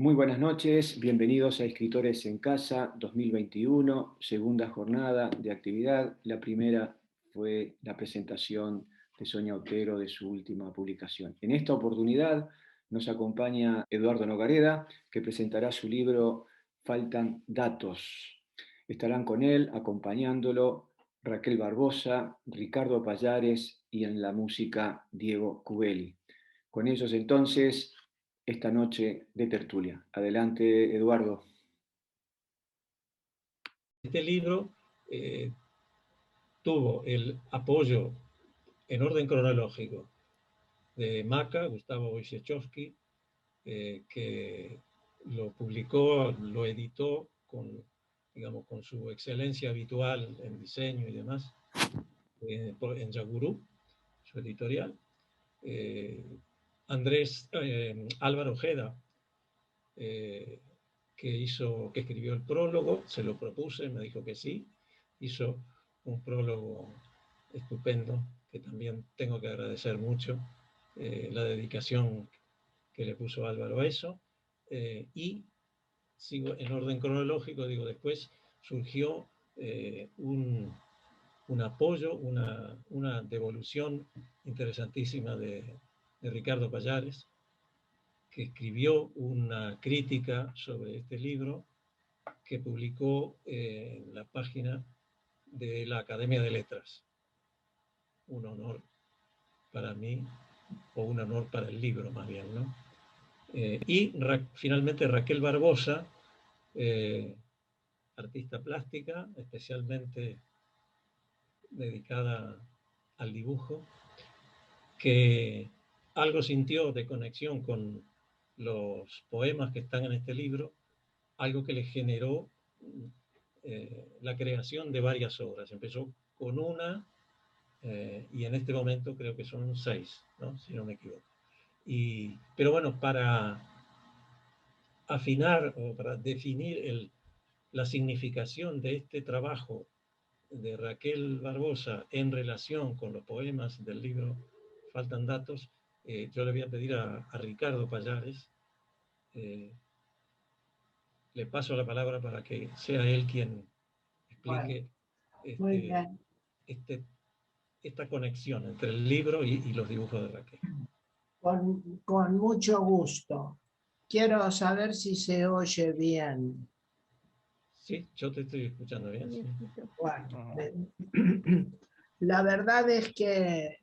Muy buenas noches, bienvenidos a Escritores en Casa 2021, segunda jornada de actividad. La primera fue la presentación de Sonia Otero de su última publicación. En esta oportunidad nos acompaña Eduardo Nogareda, que presentará su libro Faltan datos. Estarán con él, acompañándolo, Raquel Barbosa, Ricardo Pallares y en la música Diego Cubelli. Con ellos entonces, esta noche de tertulia. Adelante, Eduardo. Este libro tuvo el apoyo en orden cronológico de Maca, Gustavo Wojciechowski, que lo publicó, lo editó con, digamos, con su excelencia habitual en diseño y demás, en Yagurú, su editorial. Álvaro Ojeda, que escribió el prólogo, se lo propuse, me dijo que sí, hizo un prólogo estupendo, que también tengo que agradecer mucho la dedicación que le puso Álvaro a eso, y sigo en orden cronológico, digo, después surgió un apoyo, una devolución interesantísima de Ricardo Pallares, que escribió una crítica sobre este libro que publicó en la página de la Academia de Letras. Un honor para mí, o un honor para el libro más bien, ¿no? Finalmente Raquel Barbosa, artista plástica, especialmente dedicada al dibujo, que algo sintió de conexión con los poemas que están en este libro, algo que le generó la creación de varias obras. Empezó con una y en este momento creo que son 6, ¿no? Si no me equivoco. Pero bueno, para afinar o para definir la significación de este trabajo de Raquel Barbosa en relación con los poemas del libro Faltan datos, yo le voy a pedir a Ricardo Pallares, le paso la palabra para que sea él quien explique esta conexión entre el libro y los dibujos de Raquel. Con mucho gusto. Quiero saber si se oye bien. Sí, yo te estoy escuchando bien. Sí. Bueno, la verdad es que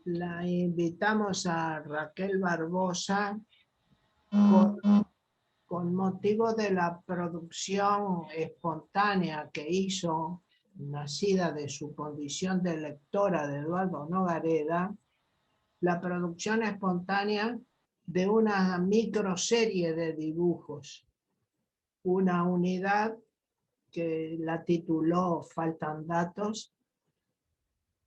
la invitamos a Raquel Barbosa con motivo de la producción espontánea que hizo, nacida de su condición de lectora de Eduardo Nogareda, la producción espontánea de una microserie de dibujos, una unidad que la tituló Faltan datos,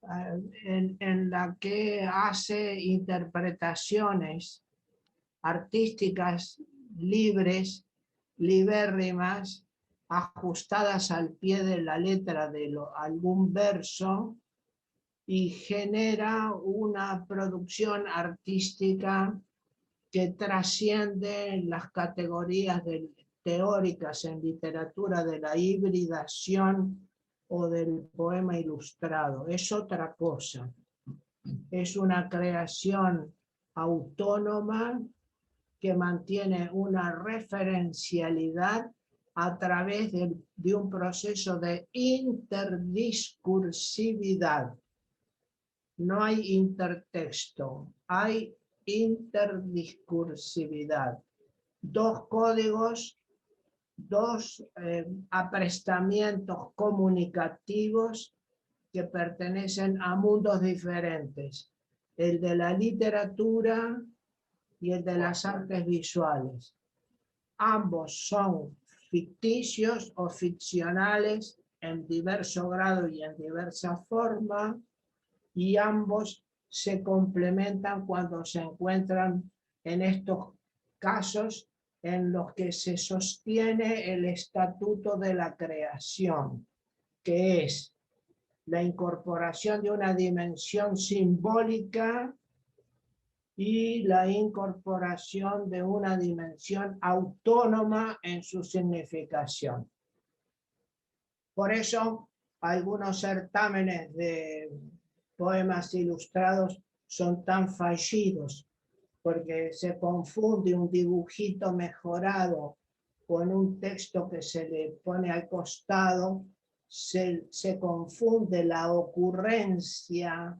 en la que hace interpretaciones artísticas libres, libérrimas, ajustadas al pie de la letra de algún verso, y genera una producción artística que trasciende las categorías teóricas en literatura de la hibridación o del poema ilustrado. Es otra cosa. Es una creación autónoma que mantiene una referencialidad a través de un proceso de interdiscursividad. No hay intertexto, hay interdiscursividad. Dos códigos, dos aprestamientos comunicativos que pertenecen a mundos diferentes. El de la literatura y el de las artes visuales. Ambos son ficticios o ficcionales en diverso grado y en diversa forma, y ambos se complementan cuando se encuentran en estos casos en los que se sostiene el estatuto de la creación, que es la incorporación de una dimensión simbólica y la incorporación de una dimensión autónoma en su significación. Por eso, algunos certámenes de poemas ilustrados son tan fallidos, porque se confunde un dibujito mejorado con un texto que se le pone al costado, se confunde la ocurrencia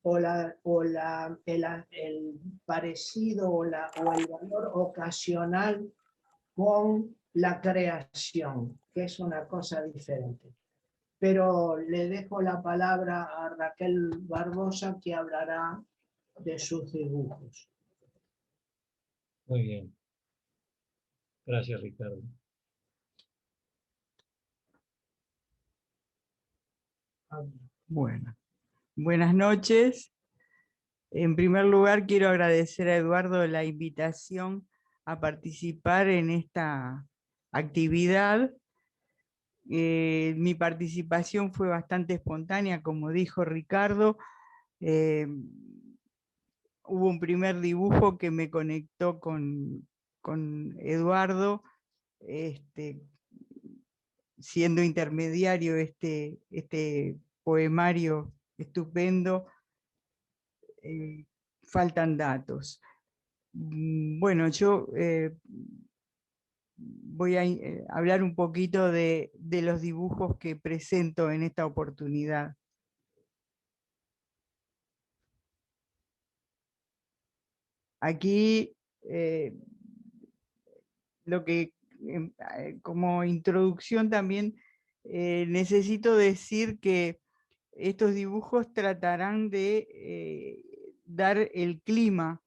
o el parecido o el valor ocasional con la creación, que es una cosa diferente. Pero le dejo la palabra a Raquel Barbosa, que hablará de sus dibujos. Muy bien. Gracias, Ricardo. Bueno, buenas noches. En primer lugar, quiero agradecer a Eduardo la invitación a participar en esta actividad. Mi participación fue bastante espontánea, como dijo Ricardo. Hubo un primer dibujo que me conectó con Eduardo, siendo intermediario este poemario estupendo. Faltan datos. Bueno, yo voy a hablar un poquito de los dibujos que presento en esta oportunidad. Aquí lo que como introducción también necesito decir que estos dibujos tratarán de dar el clima,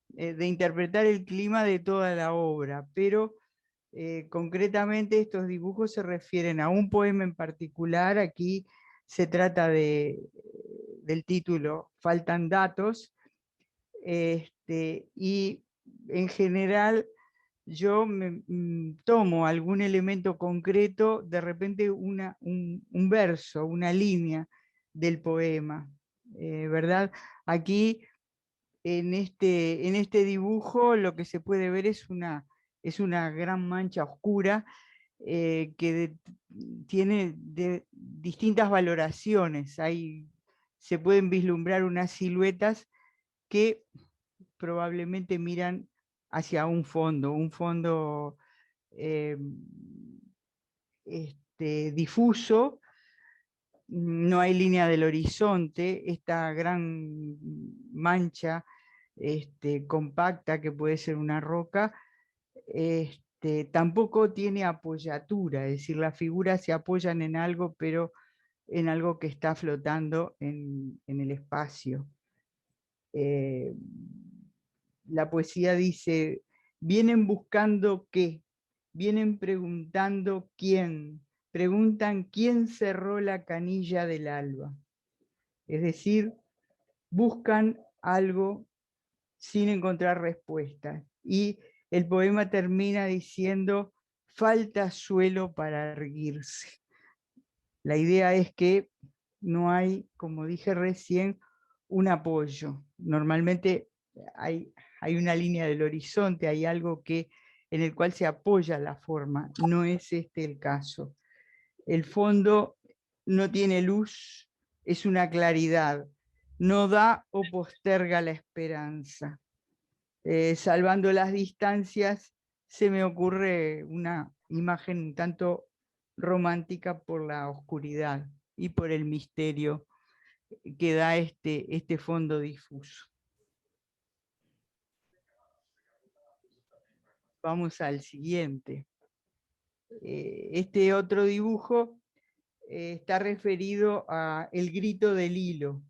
de interpretar el clima de toda la obra, pero concretamente estos dibujos se refieren a un poema en particular. Aquí se trata del título Faltan datos, y en general yo tomo algún elemento concreto, de repente un verso, una línea del poema, ¿verdad? Aquí en este dibujo lo que se puede ver es una gran mancha oscura que tiene distintas valoraciones. Se pueden vislumbrar unas siluetas que probablemente miran hacia un fondo difuso. No hay línea del horizonte. Esta gran mancha compacta, que puede ser una roca, tampoco tiene apoyatura, es decir, las figuras se apoyan en algo, pero en algo que está flotando en el espacio. La poesía dice: vienen buscando qué, vienen preguntando quién, preguntan quién cerró la canilla del alba. Es decir, buscan algo sin encontrar respuesta. Y el poema termina diciendo: falta suelo para erguirse. La idea es que no hay, como dije recién, un apoyo. Normalmente hay una línea del horizonte, hay algo en el cual se apoya la forma. No es este el caso. El fondo no tiene luz, es una claridad. No da o posterga la esperanza. Salvando las distancias, se me ocurre una imagen un tanto romántica por la oscuridad y por el misterio que da este fondo difuso. Vamos al siguiente. Este otro dibujo está referido a el grito del hilo.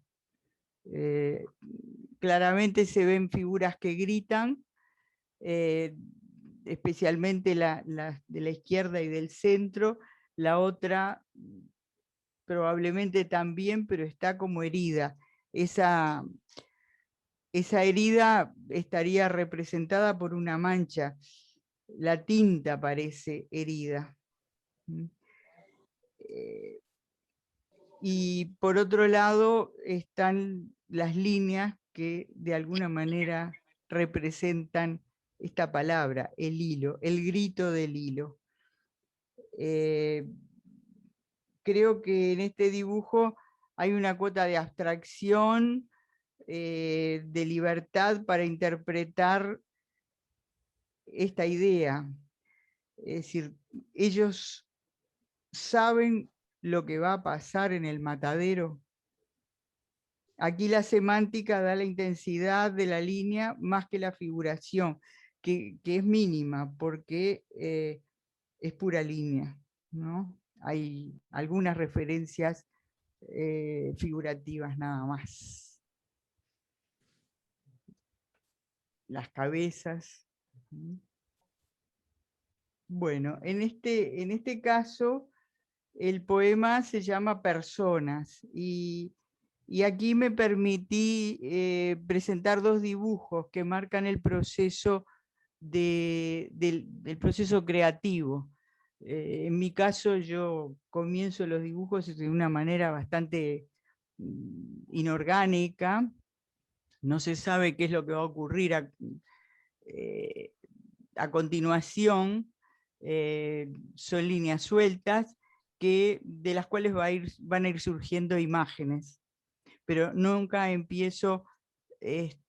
Claramente se ven figuras que gritan, especialmente la de la izquierda y del centro. La otra probablemente también, pero está como herida. Esa herida estaría representada por una mancha. La tinta parece herida. Y por otro lado están las líneas que de alguna manera representan esta palabra, el hilo, el grito del hilo. Creo que en este dibujo hay una cuota de abstracción, de libertad para interpretar esta idea. Es decir, ellos saben lo que va a pasar en el matadero. Aquí la semántica da la intensidad de la línea más que la figuración, que es mínima, porque es pura línea, ¿no? Hay algunas referencias figurativas nada más. Las cabezas. Bueno, en este caso, el poema se llama Personas, y aquí me permití presentar dos dibujos que marcan el proceso del proceso creativo. En mi caso, yo comienzo los dibujos de una manera bastante inorgánica, no se sabe qué es lo que va a ocurrir a continuación, son líneas sueltas de las cuales van a ir surgiendo imágenes, pero nunca empiezo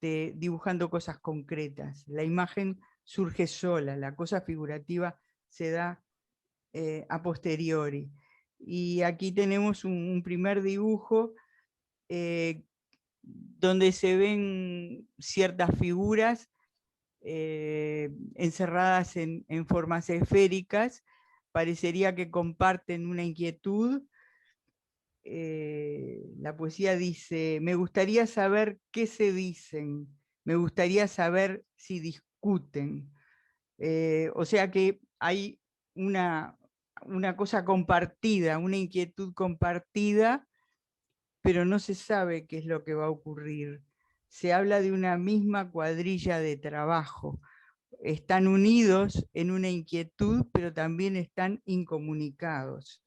dibujando cosas concretas. La imagen surge sola, la cosa figurativa se da a posteriori. Y aquí tenemos un primer dibujo donde se ven ciertas figuras encerradas en formas esféricas. Parecería que comparten una inquietud. La poesía dice: me gustaría saber qué se dicen, me gustaría saber si discuten. O sea que hay una cosa compartida, una inquietud compartida, pero no se sabe qué es lo que va a ocurrir. Se habla de una misma cuadrilla de trabajo. Están unidos en una inquietud, pero también están incomunicados.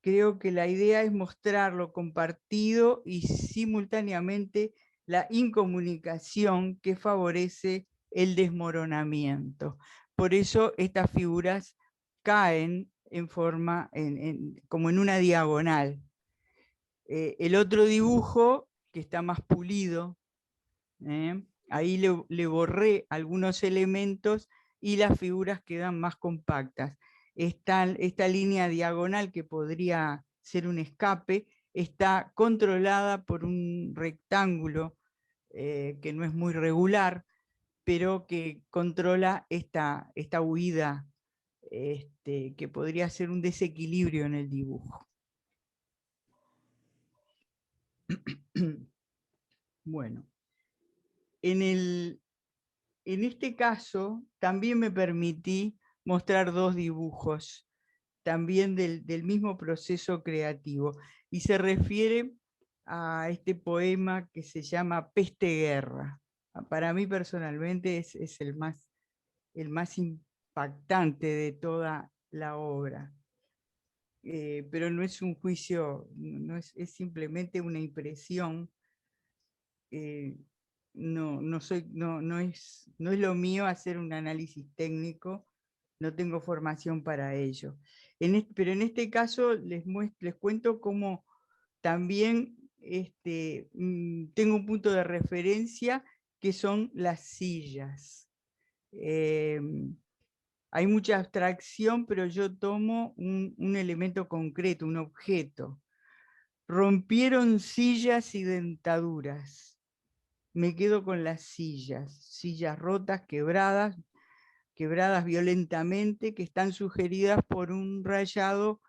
Creo que la idea es mostrar lo compartido y simultáneamente la incomunicación que favorece el desmoronamiento. Por eso estas figuras caen en forma, como en una diagonal. El otro dibujo, que está más pulido, ahí le borré algunos elementos y las figuras quedan más compactas. Esta línea diagonal, que podría ser un escape, está controlada por un rectángulo que no es muy regular, pero que controla esta huida, que podría ser un desequilibrio en el dibujo. Bueno, en este caso también me permití mostrar dos dibujos, también del mismo proceso creativo, y se refiere a este poema que se llama Peste Guerra. Para mí personalmente es el más impactante de toda la obra. Pero no es un juicio, es simplemente una impresión. No es lo mío hacer un análisis técnico, no tengo formación para ello. Pero en este caso les cuento cómo también tengo un punto de referencia, que son las sillas. Hay mucha abstracción, pero yo tomo un elemento concreto, un objeto. Rompieron sillas y dentaduras. Me quedo con las sillas rotas, quebradas violentamente, que están sugeridas por un rayado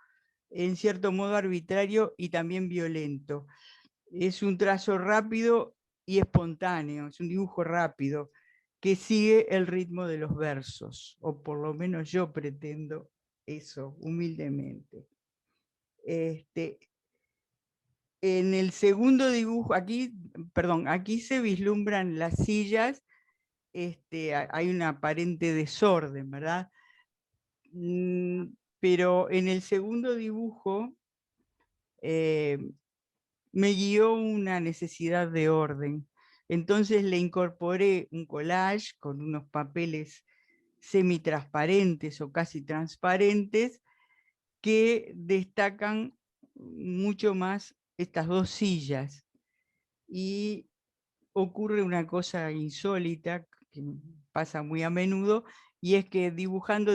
en cierto modo arbitrario y también violento. Es un trazo rápido y espontáneo, es un dibujo rápido que sigue el ritmo de los versos, o por lo menos yo pretendo eso, humildemente. En el segundo dibujo, aquí se vislumbran las sillas, hay un aparente desorden, ¿verdad? Pero en el segundo dibujo me guió una necesidad de orden. Entonces le incorporé un collage con unos papeles semitransparentes o casi transparentes que destacan mucho más estas dos sillas. Y ocurre una cosa insólita que pasa muy a menudo, y es que dibujando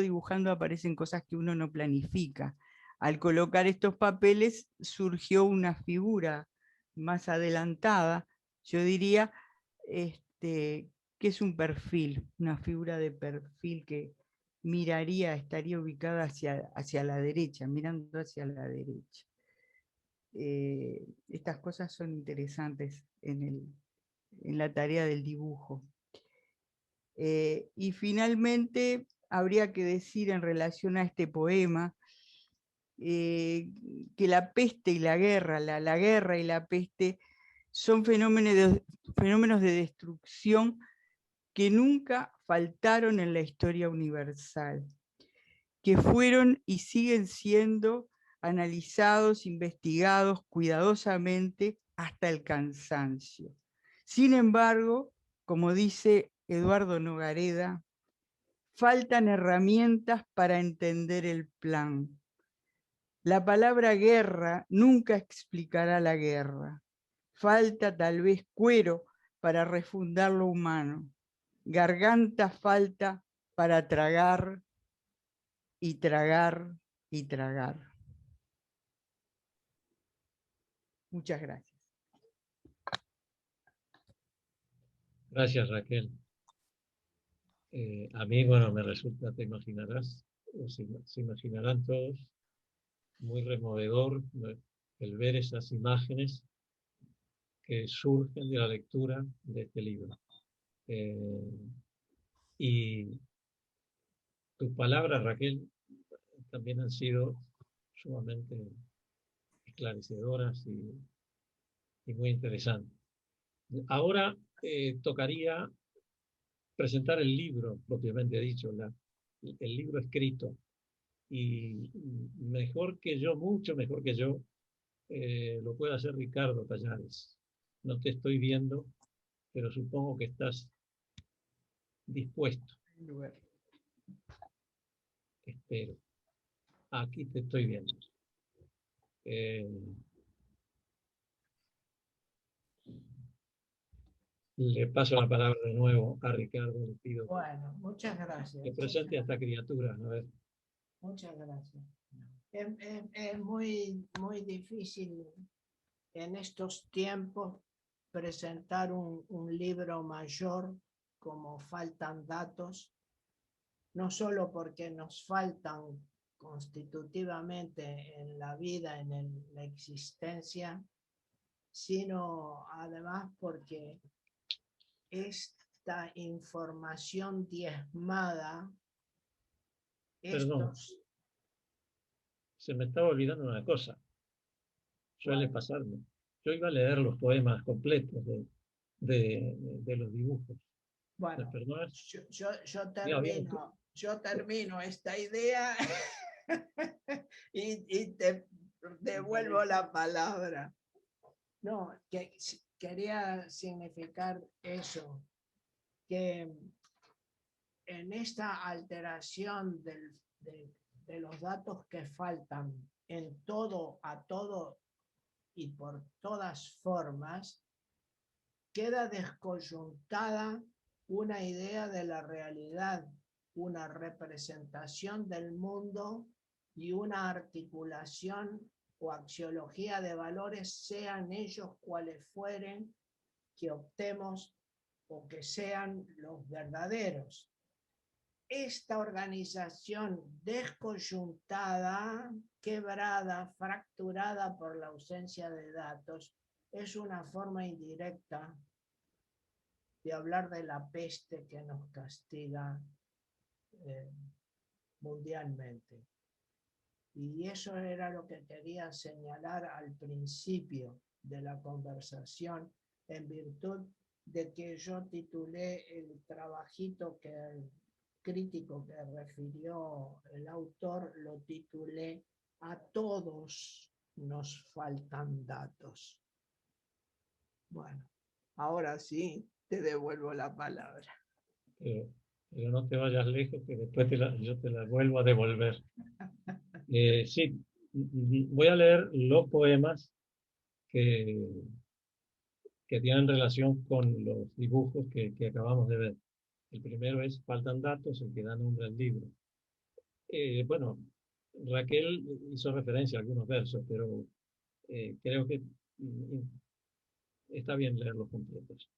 aparecen cosas que uno no planifica. Al colocar estos papeles surgió una figura más adelantada, yo diría, que es un perfil, una figura de perfil que estaría ubicada hacia la derecha, mirando hacia la derecha. Estas cosas son interesantes en la tarea del dibujo. Y finalmente habría que decir en relación a este poema que la peste y la guerra, la guerra y la peste son fenómenos de destrucción que nunca faltaron en la historia universal, que fueron y siguen siendo analizados, investigados cuidadosamente hasta el cansancio. Sin embargo, como dice Eduardo Nogareda, faltan herramientas para entender el plan. La palabra guerra nunca explicará la guerra. Falta tal vez cuero para refundar lo humano. Garganta falta para tragar y tragar y tragar. Muchas gracias. Gracias, Raquel. A mí, bueno, me resulta, te imaginarás, o se imaginarán todos, muy removedor el ver esas imágenes que surgen de la lectura de este libro. Y tus palabras, Raquel, también han sido sumamente esclarecedoras y muy interesantes. Ahora tocaría presentar el libro, propiamente dicho, el libro escrito. Y mejor que yo, mucho mejor que yo, lo puede hacer Ricardo Pallares. No te estoy viendo, pero supongo que estás dispuesto. Espero. Aquí te estoy viendo. Le paso la palabra de nuevo a Ricardo. Le pido Bueno, muchas gracias. que presente a esta criatura. A ver. Muchas gracias. Es muy, muy difícil en estos tiempos presentar un libro mayor como faltan datos, no solo porque nos faltan constitutivamente en la vida, en la existencia, sino además porque esta información diezmada, Perdón, estos... se me estaba olvidando una cosa. Suele pasarme. Yo iba a leer los poemas completos de los dibujos. Bueno, yo termino esta idea y te devuelvo la palabra. No, que quería significar eso, que en esta alteración de los datos que faltan en todo, a todo y por todas formas, queda descoyuntada una idea de la realidad, una representación del mundo y una articulación o axiología de valores, sean ellos cuales fueren, que optemos o que sean los verdaderos. Esta organización descoyuntada, quebrada, fracturada por la ausencia de datos, es una forma indirecta de hablar de la peste que nos castiga mundialmente. Y eso era lo que quería señalar al principio de la conversación, en virtud de que yo titulé el trabajito crítico que refirió el autor, lo titulé "A todos nos faltan datos". Bueno, Ahora sí, te devuelvo la palabra. Pero no te vayas lejos, que después yo te la vuelvo a devolver. Sí, voy a leer los poemas que, que tienen relación con los dibujos que acabamos de ver. El primero es Faltan datos, el que da nombre al libro. Bueno, Raquel hizo referencia a algunos versos, pero creo que está bien leerlos completos.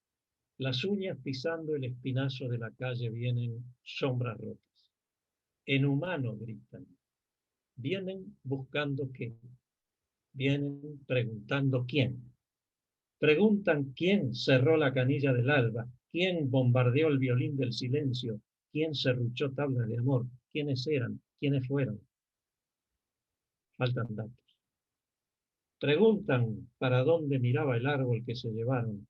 Las uñas pisando el espinazo de la calle vienen sombras rotas. En humano gritan. Vienen buscando qué. Vienen preguntando quién. Preguntan quién cerró la canilla del alba, quién bombardeó el violín del silencio, quién serruchó tablas de amor, quiénes eran, quiénes fueron. Faltan datos. Preguntan para dónde miraba el árbol que se llevaron.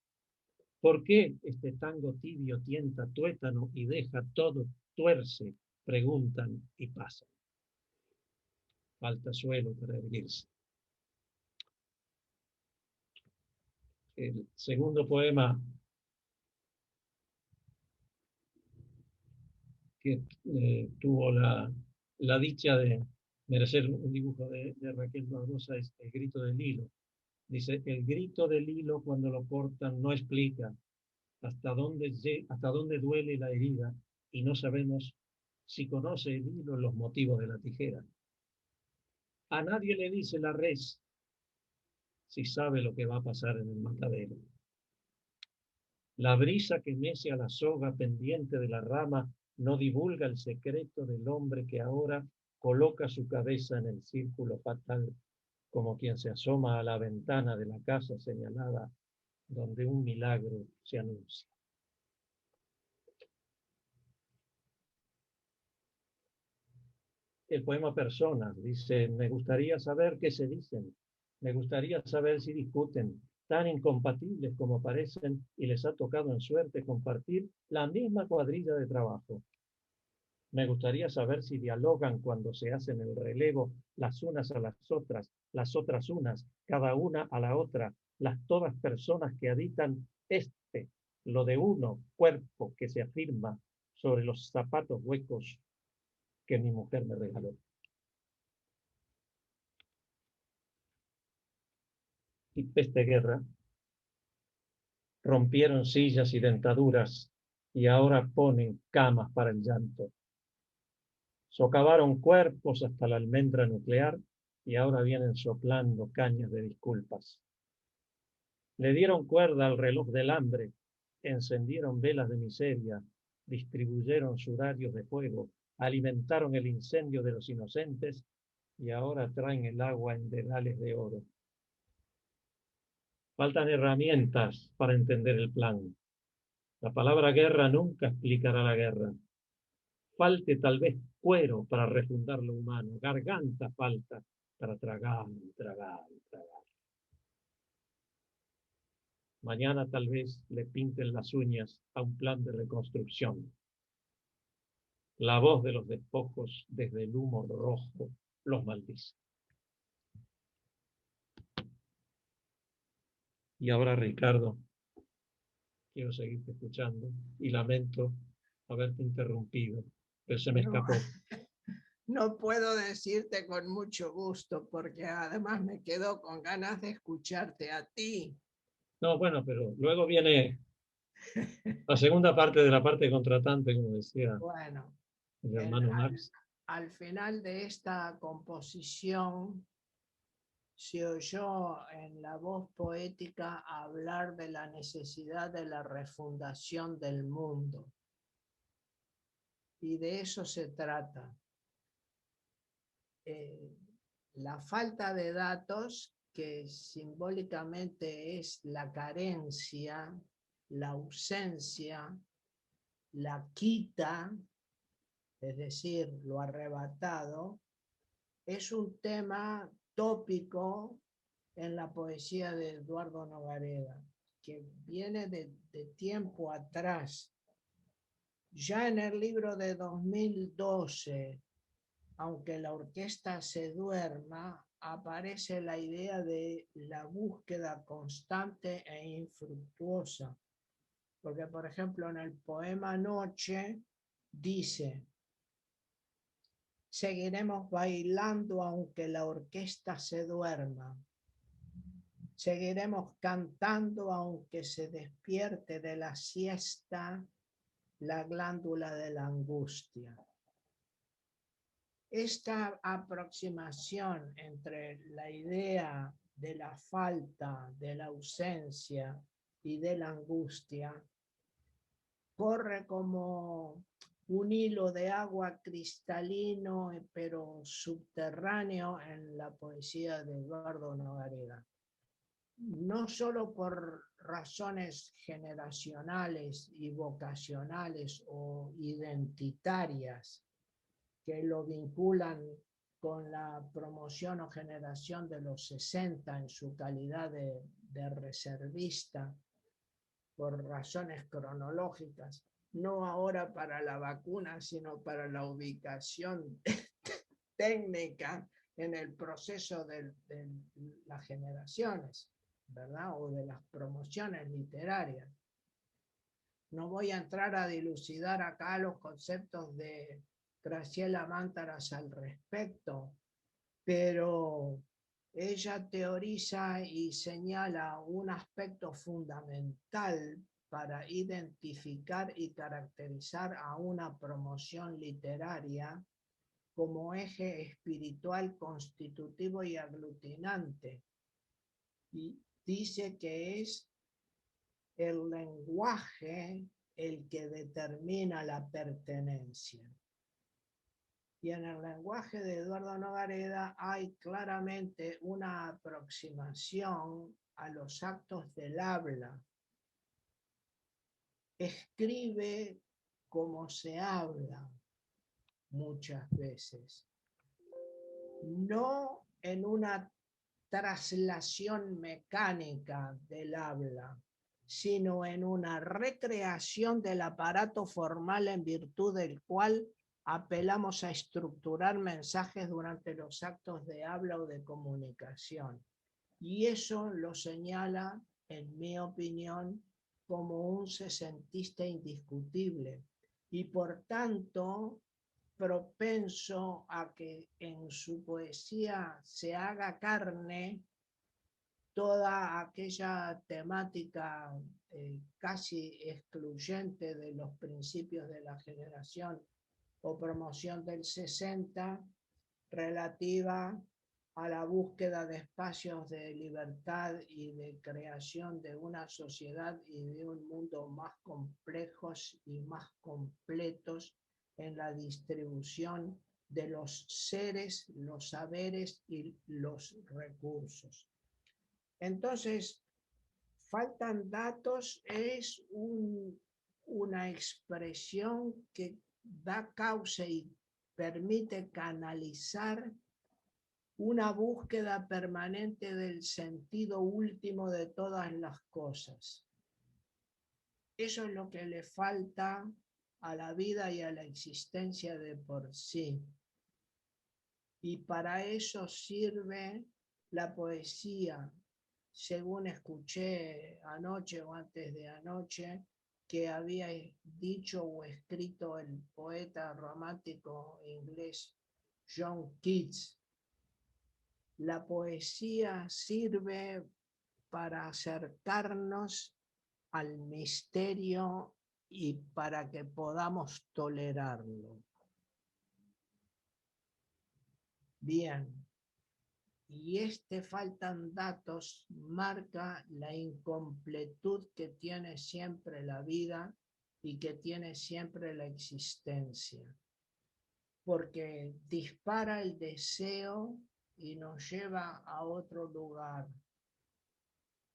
¿Por qué este tango tibio tienta tuétano y deja todo tuerce? Preguntan y pasan. Falta suelo para erguirse. El segundo poema que tuvo la dicha de merecer un dibujo de Raquel Barbosa es El grito del hilo. Dice, el grito del hilo cuando lo cortan no explica hasta dónde duele la herida y no sabemos si conoce el hilo los motivos de la tijera. A nadie le dice la res si sabe lo que va a pasar en el matadero. La brisa que mece a la soga pendiente de la rama no divulga el secreto del hombre que ahora coloca su cabeza en el círculo fatal, como quien se asoma a la ventana de la casa señalada donde un milagro se anuncia. El poema Personas dice, me gustaría saber qué se dicen, me gustaría saber si discuten, tan incompatibles como parecen y les ha tocado en suerte compartir la misma cuadrilla de trabajo. Me gustaría saber si dialogan cuando se hacen el relevo las unas a las otras unas, cada una a la otra, las todas personas que habitan lo de uno, cuerpo que se afirma sobre los zapatos huecos que mi mujer me regaló. Y peste guerra, rompieron sillas y dentaduras y ahora ponen camas para el llanto. Socavaron cuerpos hasta la almendra nuclear y ahora vienen soplando cañas de disculpas. Le dieron cuerda al reloj del hambre, encendieron velas de miseria, distribuyeron sudarios de fuego, alimentaron el incendio de los inocentes y ahora traen el agua en dedales de oro. Faltan herramientas para entender el plan. La palabra guerra nunca explicará la guerra. Falte tal vez cuero para refundar lo humano, garganta falta para tragar, tragar, tragar. Mañana tal vez le pinten las uñas a un plan de reconstrucción. La voz de los despojos desde el humo rojo los maldice. Y ahora, Ricardo, quiero seguirte escuchando y lamento haberte interrumpido, pero se me escapó. No puedo decirte con mucho gusto, porque además me quedo con ganas de escucharte a ti. No, bueno, pero luego viene la segunda parte de la parte contratante, como decía Bueno, el hermano Max. al final de esta composición se oyó en la voz poética hablar de la necesidad de la refundación del mundo. Y de eso se trata. La falta de datos, que simbólicamente es la carencia, la ausencia, la quita, es decir, lo arrebatado, es un tema tópico en la poesía de Eduardo Nogareda, que viene de tiempo atrás. Ya en el libro de 2012, aunque la orquesta se duerma, aparece la idea de la búsqueda constante e infructuosa. Porque, por ejemplo, en el poema Noche dice: seguiremos bailando aunque la orquesta se duerma. Seguiremos cantando aunque se despierte de la siesta la glándula de la angustia. Esta aproximación entre la idea de la falta, de la ausencia y de la angustia corre como un hilo de agua cristalino pero subterráneo en la poesía de Eduardo Nogareda. No solo por razones generacionales y vocacionales o identitarias que lo vinculan con la promoción o generación de los 60 en su calidad de reservista, por razones cronológicas, no ahora para la vacuna, sino para la ubicación técnica en el proceso de las generaciones, ¿verdad? O de las promociones literarias. No voy a entrar a dilucidar acá los conceptos de Graciela Mántaras al respecto, pero ella teoriza y señala un aspecto fundamental para identificar y caracterizar a una promoción literaria como eje espiritual constitutivo y aglutinante. Y dice que es el lenguaje el que determina la pertenencia. Y en el lenguaje de Eduardo Nogareda hay claramente una aproximación a los actos del habla. Escribe como se habla muchas veces, no en una traslación mecánica del habla, sino en una recreación del aparato formal en virtud del cual apelamos a estructurar mensajes durante los actos de habla o de comunicación. Y eso lo señala, en mi opinión, como un sesentista indiscutible. Y por tanto, propenso a que en su poesía se haga carne toda aquella temática casi excluyente de los principios de la generación o promoción del 60, relativa a la búsqueda de espacios de libertad y de creación de una sociedad y de un mundo más complejos y más completos en la distribución de los seres, los saberes y los recursos. Entonces, faltan datos es una expresión que da causa y permite canalizar una búsqueda permanente del sentido último de todas las cosas. Eso es lo que le falta a la vida y a la existencia de por sí. Y para eso sirve la poesía, según escuché anoche o antes de anoche, que había dicho o escrito el poeta romántico inglés John Keats. La poesía sirve para acercarnos al misterio y para que podamos tolerarlo. Bien, y faltan datos marca la incompletud que tiene siempre la vida y que tiene siempre la existencia, porque dispara el deseo y nos lleva a otro lugar.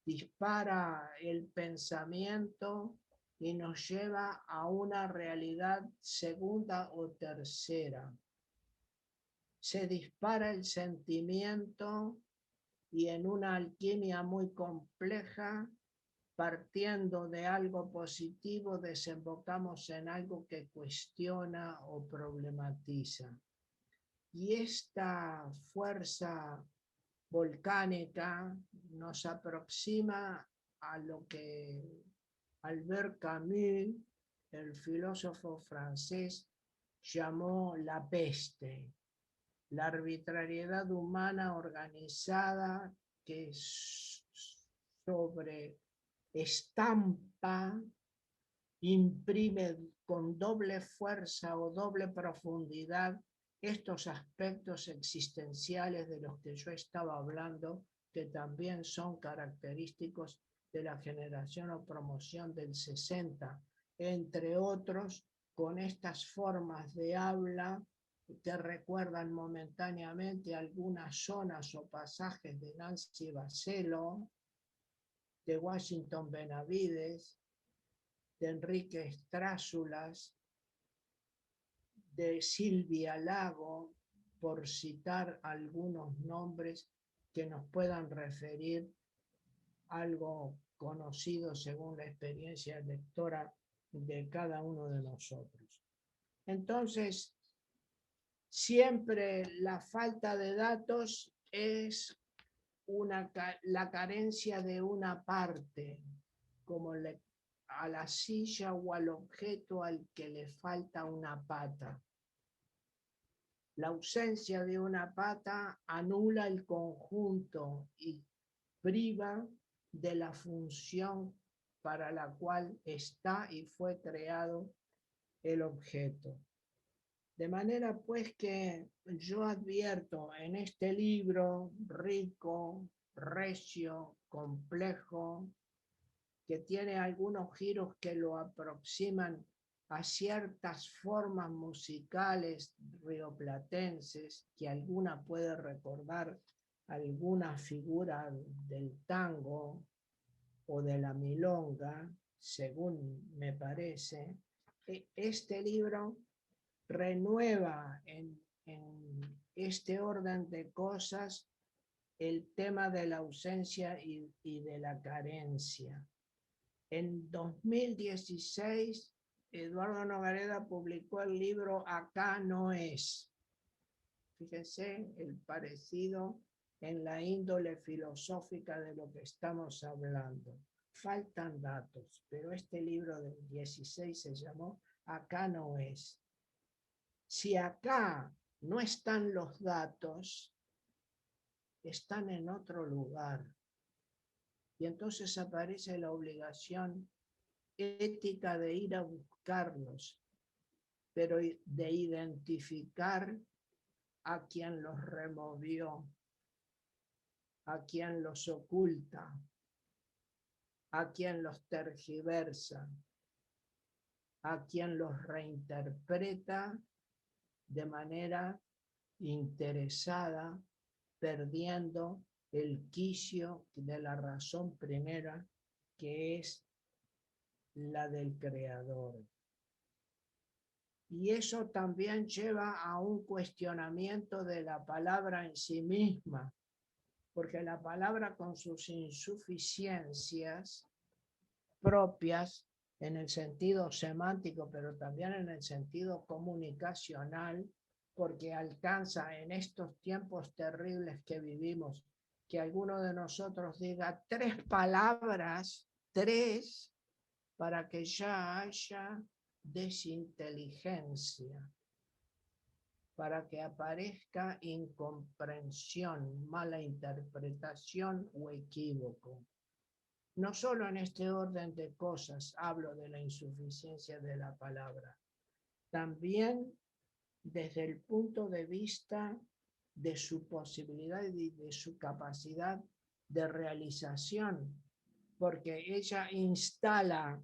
Dispara el pensamiento y nos lleva a una realidad segunda o tercera. Se dispara el sentimiento y en una alquimia muy compleja, partiendo de algo positivo, desembocamos en algo que cuestiona o problematiza. Y esta fuerza volcánica nos aproxima a lo que Albert Camus, el filósofo francés, llamó la peste, la arbitrariedad humana organizada que sobre estampa, imprime con doble fuerza o doble profundidad estos aspectos existenciales de los que yo estaba hablando, que también son característicos de la generación o promoción del 60, entre otros, con estas formas de habla que recuerdan momentáneamente algunas zonas o pasajes de Nancy Bacello, de Washington Benavides, de Enrique Strázulas, de Silvia Lago, por citar algunos nombres que nos puedan referir algo conocido según la experiencia lectora de cada uno de nosotros. Entonces, siempre la falta de datos es la carencia de una parte, como a la silla o al objeto al que le falta una pata. La ausencia de una pata anula el conjunto y priva de la función para la cual está y fue creado el objeto. De manera pues que yo advierto en este libro rico, recio, complejo, que tiene algunos giros que lo aproximan a ciertas formas musicales rioplatenses, que alguna puede recordar alguna figura del tango o de la milonga, según me parece. Este libro renueva en este orden de cosas el tema de la ausencia y de la carencia. En 2016, Eduardo Nogareda publicó el libro Acá no es. Fíjense el parecido en la índole filosófica de lo que estamos hablando. Faltan datos, pero este libro del 16 se llamó Acá no es. Si acá no están los datos, están en otro lugar. Y entonces aparece la obligación ética de ir a buscarlos, pero de identificar a quien los removió, a quien los oculta, a quien los tergiversa, a quien los reinterpreta de manera interesada, perdiendo el quicio de la razón primera, que es la del creador. Y eso también lleva a un cuestionamiento de la palabra en sí misma, porque la palabra con sus insuficiencias propias en el sentido semántico, pero también en el sentido comunicacional, porque alcanza en estos tiempos terribles que vivimos, que alguno de nosotros diga 3 palabras, 3, para que ya haya desinteligencia, para que aparezca incomprensión, mala interpretación o equívoco. No solo en este orden de cosas hablo de la insuficiencia de la palabra, también desde el punto de vista de su posibilidad y de su capacidad de realización, porque ella instala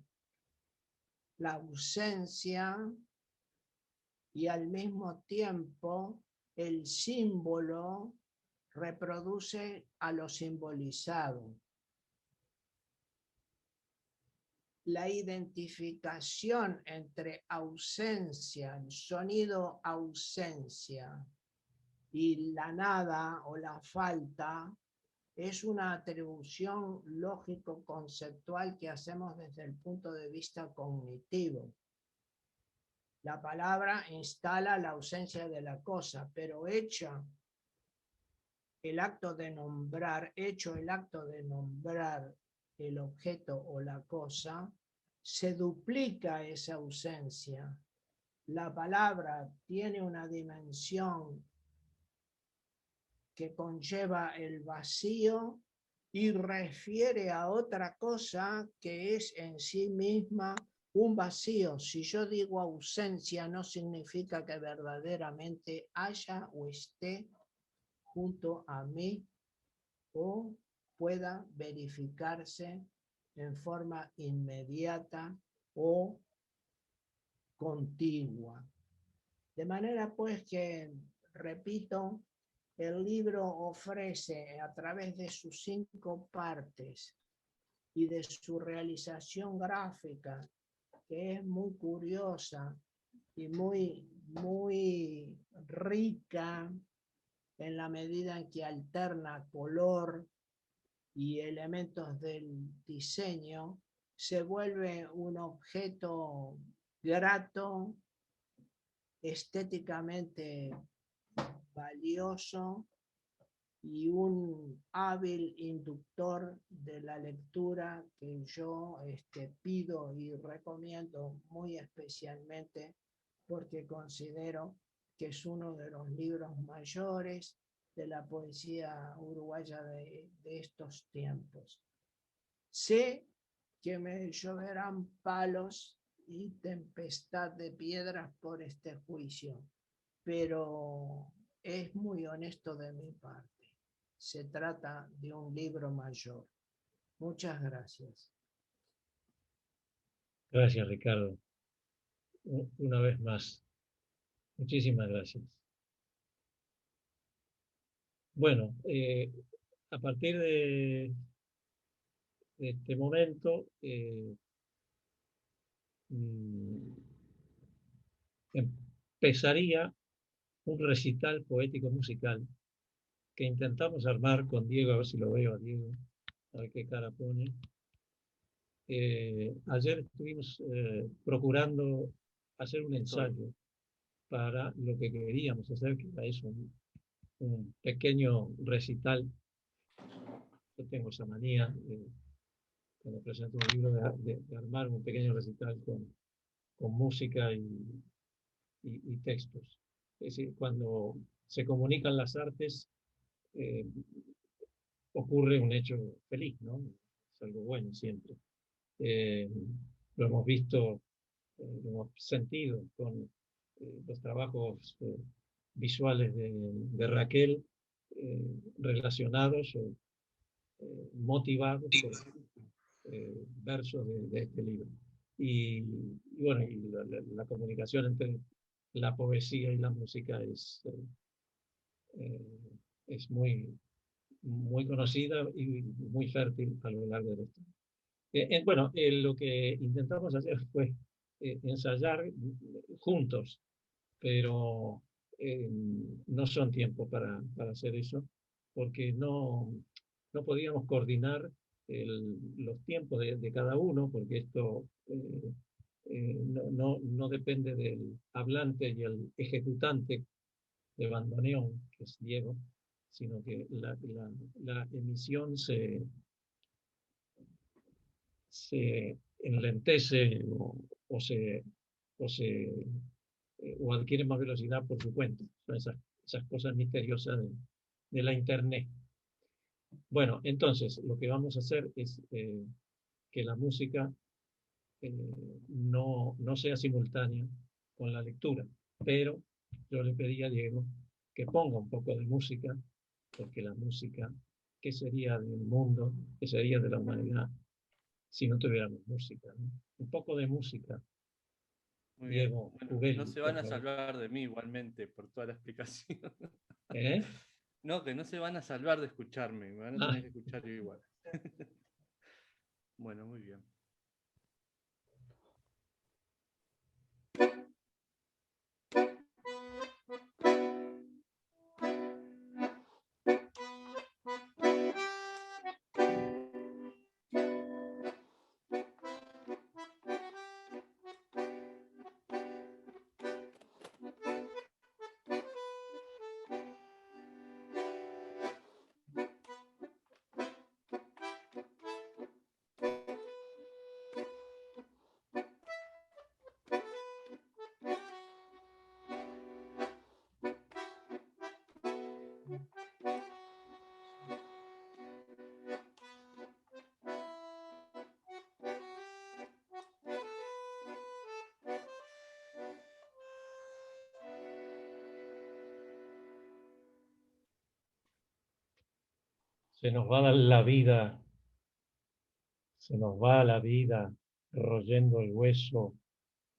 la ausencia y al mismo tiempo el símbolo reproduce a lo simbolizado. La identificación entre ausencia, el sonido ausencia y la nada o la falta es una atribución lógico-conceptual que hacemos desde el punto de vista cognitivo. La palabra instala la ausencia de la cosa, pero hecha el acto de nombrar, hecho el acto de nombrar el objeto o la cosa, se duplica esa ausencia. La palabra tiene una dimensión que conlleva el vacío y refiere a otra cosa que es en sí misma un vacío. Si yo digo ausencia, no significa que verdaderamente haya o esté junto a mí o pueda verificarse en forma inmediata o contigua. De manera pues que, repito, el libro ofrece a través de sus 5 partes y de su realización gráfica, que es muy curiosa y muy rica en la medida en que alterna color y elementos del diseño, se vuelve un objeto grato, estéticamente valioso y un hábil inductor de la lectura que yo pido y recomiendo muy especialmente porque considero que es uno de los libros mayores de la poesía uruguaya de estos tiempos. Sé que me lloverán palos y tempestad de piedras por este juicio, pero es muy honesto de mi parte. Se trata de un libro mayor. Muchas gracias. Gracias, Ricardo. Una vez más, muchísimas gracias. Bueno, a partir de este momento, empezaría un recital poético musical que intentamos armar con Diego, a ver si lo veo a Diego, a ver qué cara pone. Ayer estuvimos procurando hacer un ensayo para lo que queríamos hacer, que era eso, un pequeño recital. Yo tengo esa manía, cuando presento un libro, de armar un pequeño recital con música y textos. Es decir, cuando se comunican las artes, eh, ocurre un hecho feliz, ¿no? Es algo bueno siempre. Lo hemos visto, lo hemos sentido con los trabajos visuales de Raquel, relacionados o motivados por versos de este libro. Y bueno, y la comunicación entre la poesía y la música es muy conocida y muy fértil a lo largo de esto. Bueno, lo que intentamos hacer fue ensayar juntos, pero no son tiempos para hacer eso, porque no podíamos coordinar los tiempos de cada uno, porque esto no depende del hablante y el ejecutante de bandoneón, que es Diego, sino que la emisión se enlentece o adquiere más velocidad por su cuenta. Son esas cosas misteriosas de la Internet. Bueno, entonces lo que vamos a hacer es que la música no sea simultánea con la lectura, pero yo le pedí a Diego que ponga un poco de música, porque la música, ¿qué sería del mundo? ¿Qué sería de la humanidad si no tuviéramos música? ¿No? Un poco de música. Muy Diego, bien. Bueno, no se van a por favor. salvar de mí igualmente por toda la explicación. ¿Eh? No, que no se van a salvar de escucharme, me van a Ah, tener que escuchar igual. Bueno, muy bien. Se nos va la vida, se nos va la vida royendo el hueso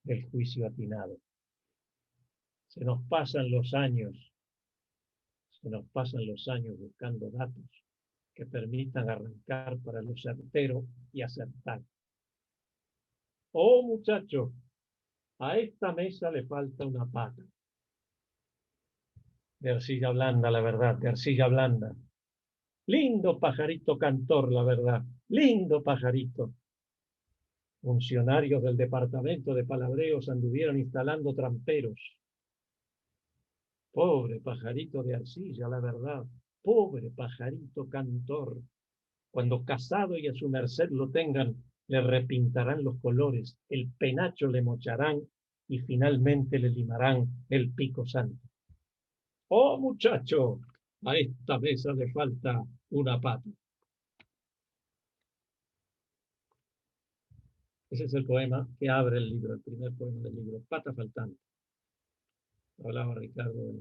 del juicio atinado. Se nos pasan los años, se nos pasan los años buscando datos que permitan arrancar para lo certero y acertar. Oh, muchacho, a esta mesa le falta una pata. De arcilla blanda, la verdad, de arcilla blanda. Lindo pajarito cantor, la verdad. Lindo pajarito. Funcionarios del departamento de palabreos anduvieron instalando tramperos. Pobre pajarito de arcilla, la verdad. Pobre pajarito cantor. Cuando casado y a su merced lo tengan, le repintarán los colores, el penacho le mocharán y finalmente le limarán el pico santo. Oh, muchacho, a esta mesa le falta una pata. Ese es el poema que abre el libro, el primer poema del libro, Pata Faltante. Hablaba Ricardo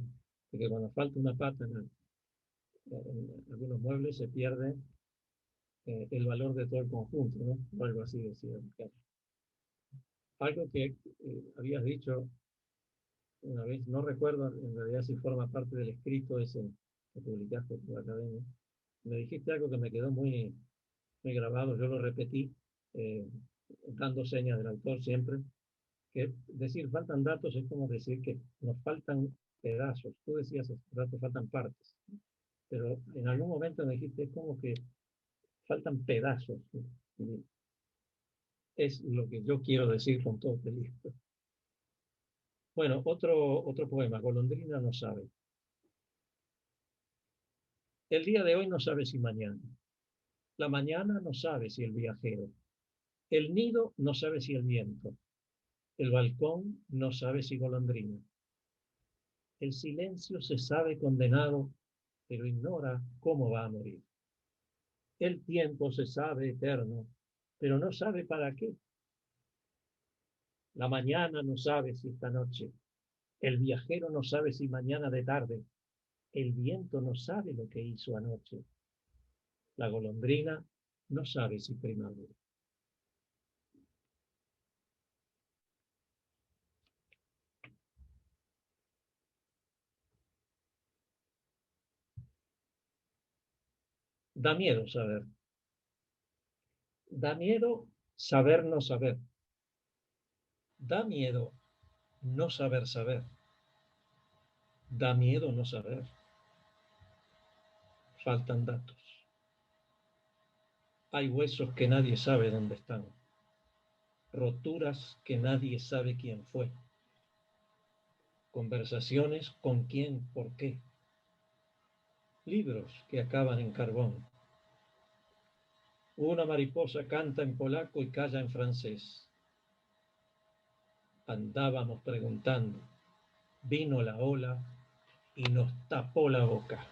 de que cuando falta una pata en algunos muebles se pierde el valor de todo el conjunto, ¿no? O algo así decía Ricardo. Algo que habías dicho una vez, no recuerdo en realidad si forma parte del escrito ese que publicaste por la academia. Me dijiste algo que me quedó muy, muy grabado, yo lo repetí, dando señas del autor siempre, que decir faltan datos es como decir que nos faltan pedazos. Tú decías, datos faltan partes, pero en algún momento me dijiste, es como que faltan pedazos. Y es lo que yo quiero decir con todo este libro. Bueno, otro poema, Golondrina no sabe. El día de hoy no sabe si mañana. La mañana no sabe si el viajero. El nido no sabe si el viento. El balcón no sabe si golondrina. El silencio se sabe condenado, pero ignora cómo va a morir. El tiempo se sabe eterno, pero no sabe para qué. La mañana no sabe si esta noche. El viajero no sabe si mañana de tarde. El viento no sabe lo que hizo anoche. La golondrina no sabe si primavera. Da miedo saber. Da miedo saber no saber. Da miedo no saber saber. Da miedo no saber. Faltan datos. Hay huesos que nadie sabe dónde están. Roturas que nadie sabe quién fue. Conversaciones con quién, por qué. Libros que acaban en carbón. Una mariposa canta en polaco y calla en francés. Andábamos preguntando. Vino la ola y nos tapó la boca.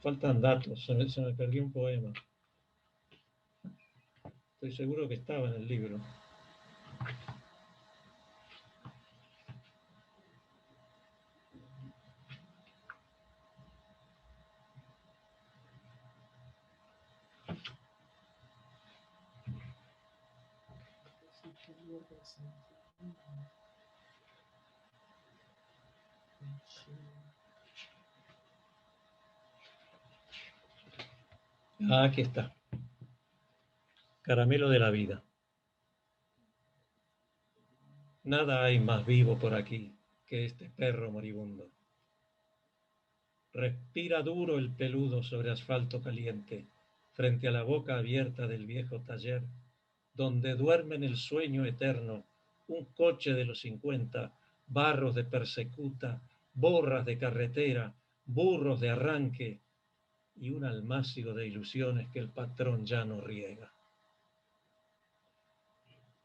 Faltan datos, se me perdió un poema. Estoy seguro que estaba en el libro. Ah, aquí está. Caramelo de la vida. Nada hay más vivo por aquí que este perro moribundo. Respira duro el peludo sobre asfalto caliente, frente a la boca abierta del viejo taller, donde duerme en el sueño eterno un coche de los 50, barros de persecuta, borras de carretera, burros de arranque y un almácigo de ilusiones que el patrón ya no riega.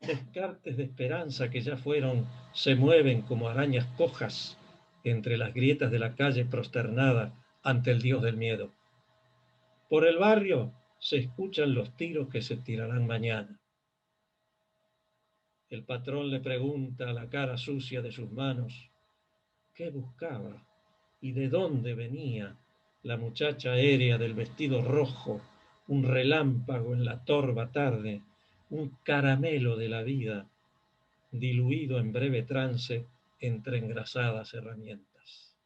Descartes de esperanza que ya fueron se mueven como arañas cojas entre las grietas de la calle prosternada ante el dios del miedo. Por el barrio se escuchan los tiros que se tirarán mañana. El patrón le pregunta a la cara sucia de sus manos qué buscaba y de dónde venía la muchacha aérea del vestido rojo, un relámpago en la torva tarde, un caramelo de la vida, diluido en breve trance entre engrasadas herramientas.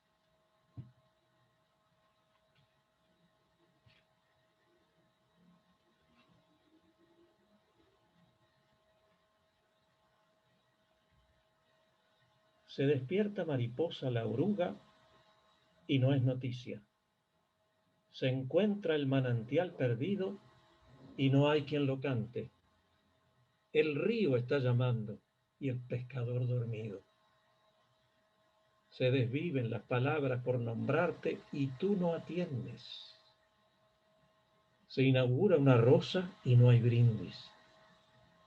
Se despierta mariposa la oruga y no es noticia. Se encuentra el manantial perdido y no hay quien lo cante. El río está llamando y el pescador dormido. Se desviven las palabras por nombrarte y tú no atiendes. Se inaugura una rosa y no hay brindis.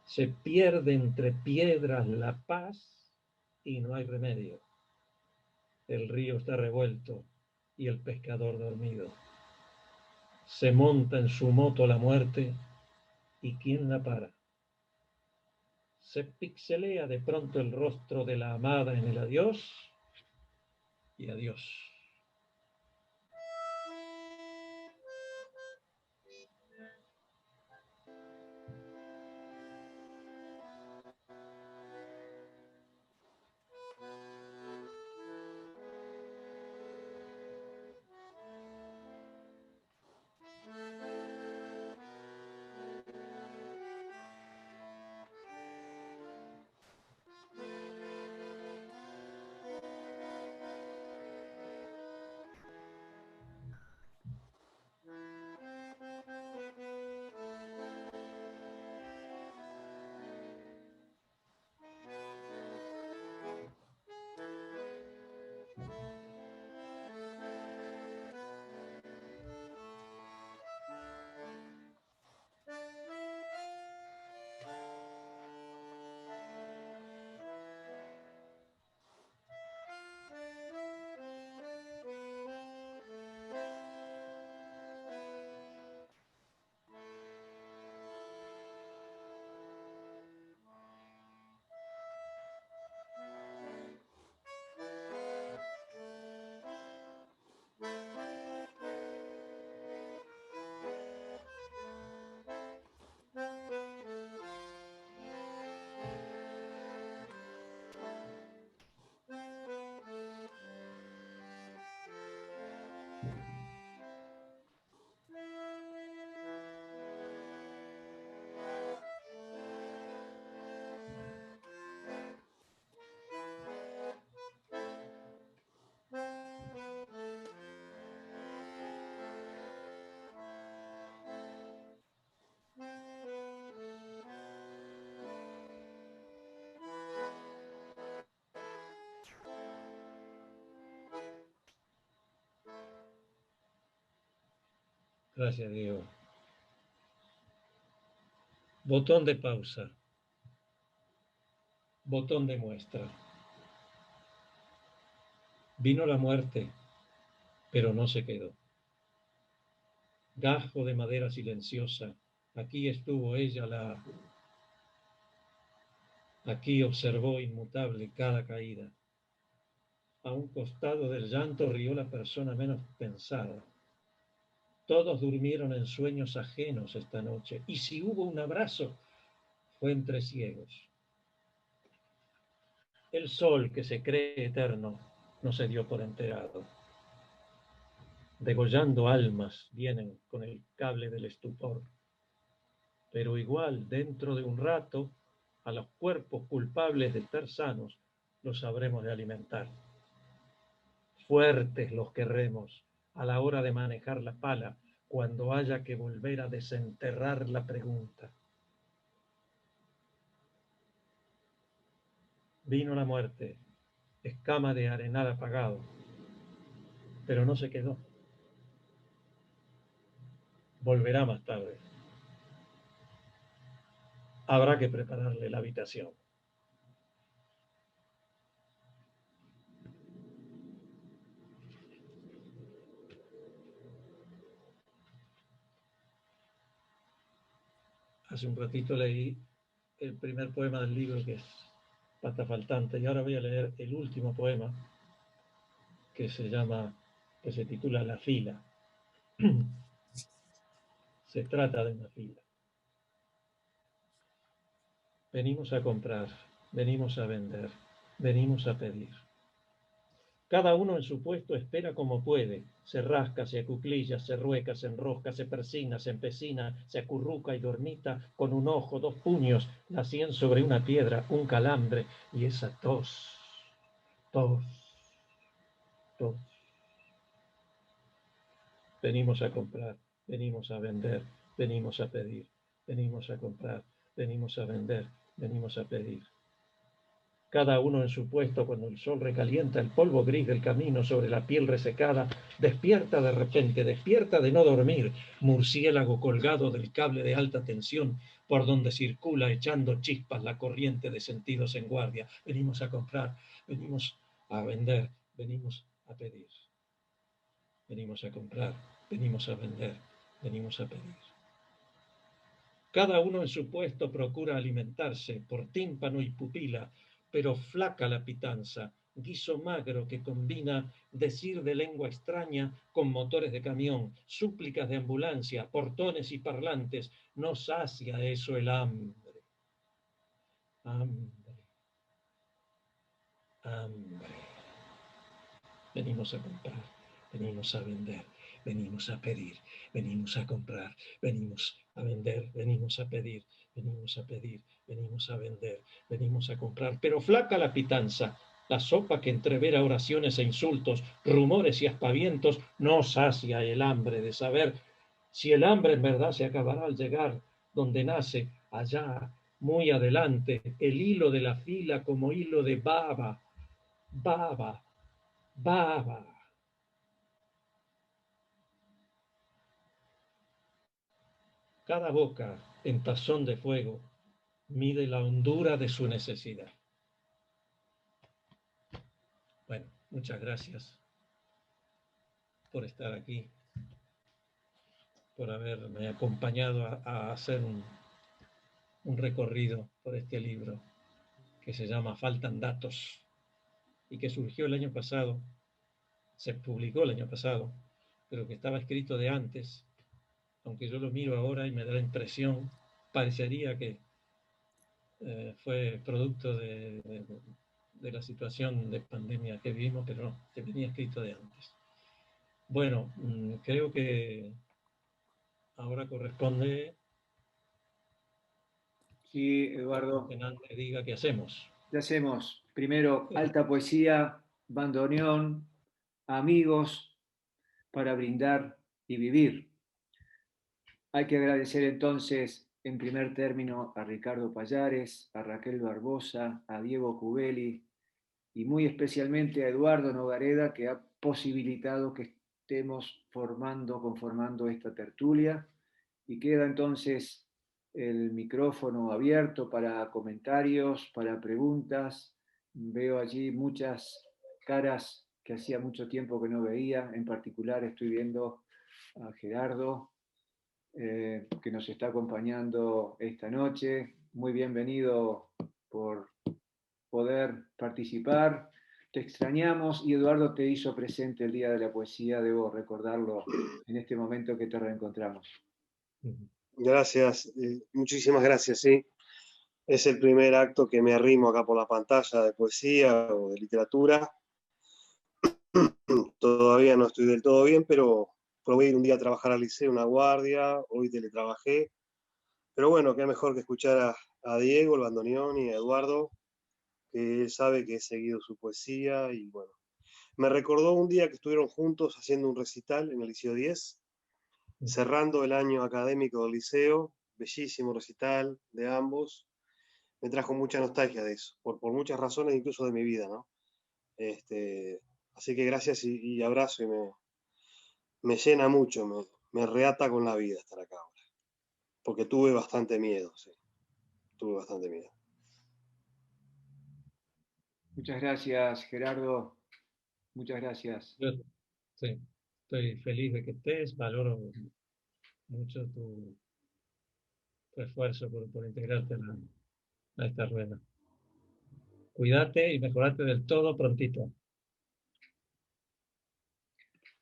Se pierde entre piedras la paz y no hay remedio. El río está revuelto y el pescador dormido. Se monta en su moto la muerte y ¿quién la para? Se pixelea de pronto el rostro de la amada en el adiós y adiós. Gracias, Diego. Botón de pausa. Botón de muestra. Vino la muerte, pero no se quedó. Gajo de madera silenciosa Aquí estuvo ella, aquí observó inmutable cada caída. A un costado del llanto rió la persona menos pensada. Todos durmieron en sueños ajenos esta noche, y si hubo un abrazo, fue entre ciegos. El sol, que se cree eterno, no se dio por enterado. Degollando almas vienen con el cable del estupor. Pero igual, dentro de un rato, a los cuerpos culpables de estar sanos, los habremos de alimentar. Fuertes los querremos a la hora de manejar la pala, cuando haya que volver a desenterrar la pregunta. Vino la muerte, escama de arenal apagado, pero no se quedó. Volverá más tarde. Habrá que prepararle la habitación. Hace un ratito leí el primer poema del libro, que es Pata Faltante, y ahora voy a leer el último poema, que se titula La fila. Se trata de una fila. Venimos a comprar, venimos a vender, venimos a pedir. Cada uno en su puesto espera como puede, se rasca, se acuclilla, se rueca, se enrosca, se persina, se empecina, se acurruca y dormita, con un ojo, dos puños, la sien sobre una piedra, un calambre, y esa tos, tos, tos. Venimos a comprar, venimos a vender, venimos a pedir, venimos a comprar, venimos a vender, venimos a pedir. Cada uno en su puesto, cuando el sol recalienta el polvo gris del camino sobre la piel resecada, despierta de repente, despierta de no dormir, murciélago colgado del cable de alta tensión, por donde circula echando chispas la corriente de sentidos en guardia. Venimos a comprar, venimos a vender, venimos a pedir. Venimos a comprar, venimos a vender, venimos a pedir. Cada uno en su puesto procura alimentarse por tímpano y pupila, pero flaca la pitanza, guiso magro que combina decir de lengua extraña con motores de camión, súplicas de ambulancia, portones y parlantes, no sacia eso el hambre. Hambre. Hambre. Venimos a comprar, venimos a vender, venimos a pedir, venimos a comprar, venimos a vender, venimos a pedir, venimos a pedir, venimos a vender, venimos a comprar. Pero flaca la pitanza, la sopa que entrevera oraciones e insultos, rumores y aspavientos, no sacia el hambre de saber si el hambre en verdad se acabará al llegar donde nace, allá, muy adelante, el hilo de la fila como hilo de baba, baba, baba. Cada boca en tazón de fuego mide la hondura de su necesidad. Bueno, muchas gracias por estar aquí, por haberme acompañado a hacer un recorrido por este libro que se llama Faltan Datos y que surgió el año pasado, se publicó el año pasado, pero que estaba escrito de antes, aunque yo lo miro ahora y me da la impresión, parecería que fue producto de la situación de pandemia que vivimos, pero no, que venía escrito de antes. Bueno, creo que ahora corresponde Sí, Eduardo. que Nantes diga qué hacemos. ¿Qué hacemos? Primero, alta poesía, bandoneón, amigos para brindar y vivir. Hay que agradecer entonces, en primer término, a Ricardo Pallares, a Raquel Barbosa, a Diego Cubeli y muy especialmente a Eduardo Nogareda, que ha posibilitado que estemos conformando esta tertulia. Y queda entonces el micrófono abierto para comentarios, para preguntas. Veo allí muchas caras que hacía mucho tiempo que no veía. En particular estoy viendo a Gerardo, que nos está acompañando esta noche. Muy bienvenido por poder participar. Te extrañamos y Eduardo te hizo presente el Día de la Poesía, debo recordarlo en este momento que te reencontramos. Gracias, muchísimas gracias, sí. Es el primer acto que me arrimo acá por la pantalla de poesía o de literatura. Todavía no estoy del todo bien, pero probé ir un día a trabajar al liceo, una guardia, hoy teletrabajé. Pero bueno, qué mejor que escuchar a Diego, el bandoneón, y a Eduardo, que él sabe que he seguido su poesía. Y bueno, me recordó un día que estuvieron juntos haciendo un recital en el Liceo 10, cerrando el año académico del liceo. Bellísimo recital de ambos. Me trajo mucha nostalgia de eso, por muchas razones, incluso de mi vida, ¿no? Así que gracias y abrazo, y me llena mucho, me reata con la vida estar acá ahora. Porque tuve bastante miedo, sí. Tuve bastante miedo. Muchas gracias, Gerardo. Muchas gracias. Yo, sí, estoy feliz de que estés, valoro mucho tu esfuerzo por integrarte a esta rueda. Cuídate y mejorate del todo prontito.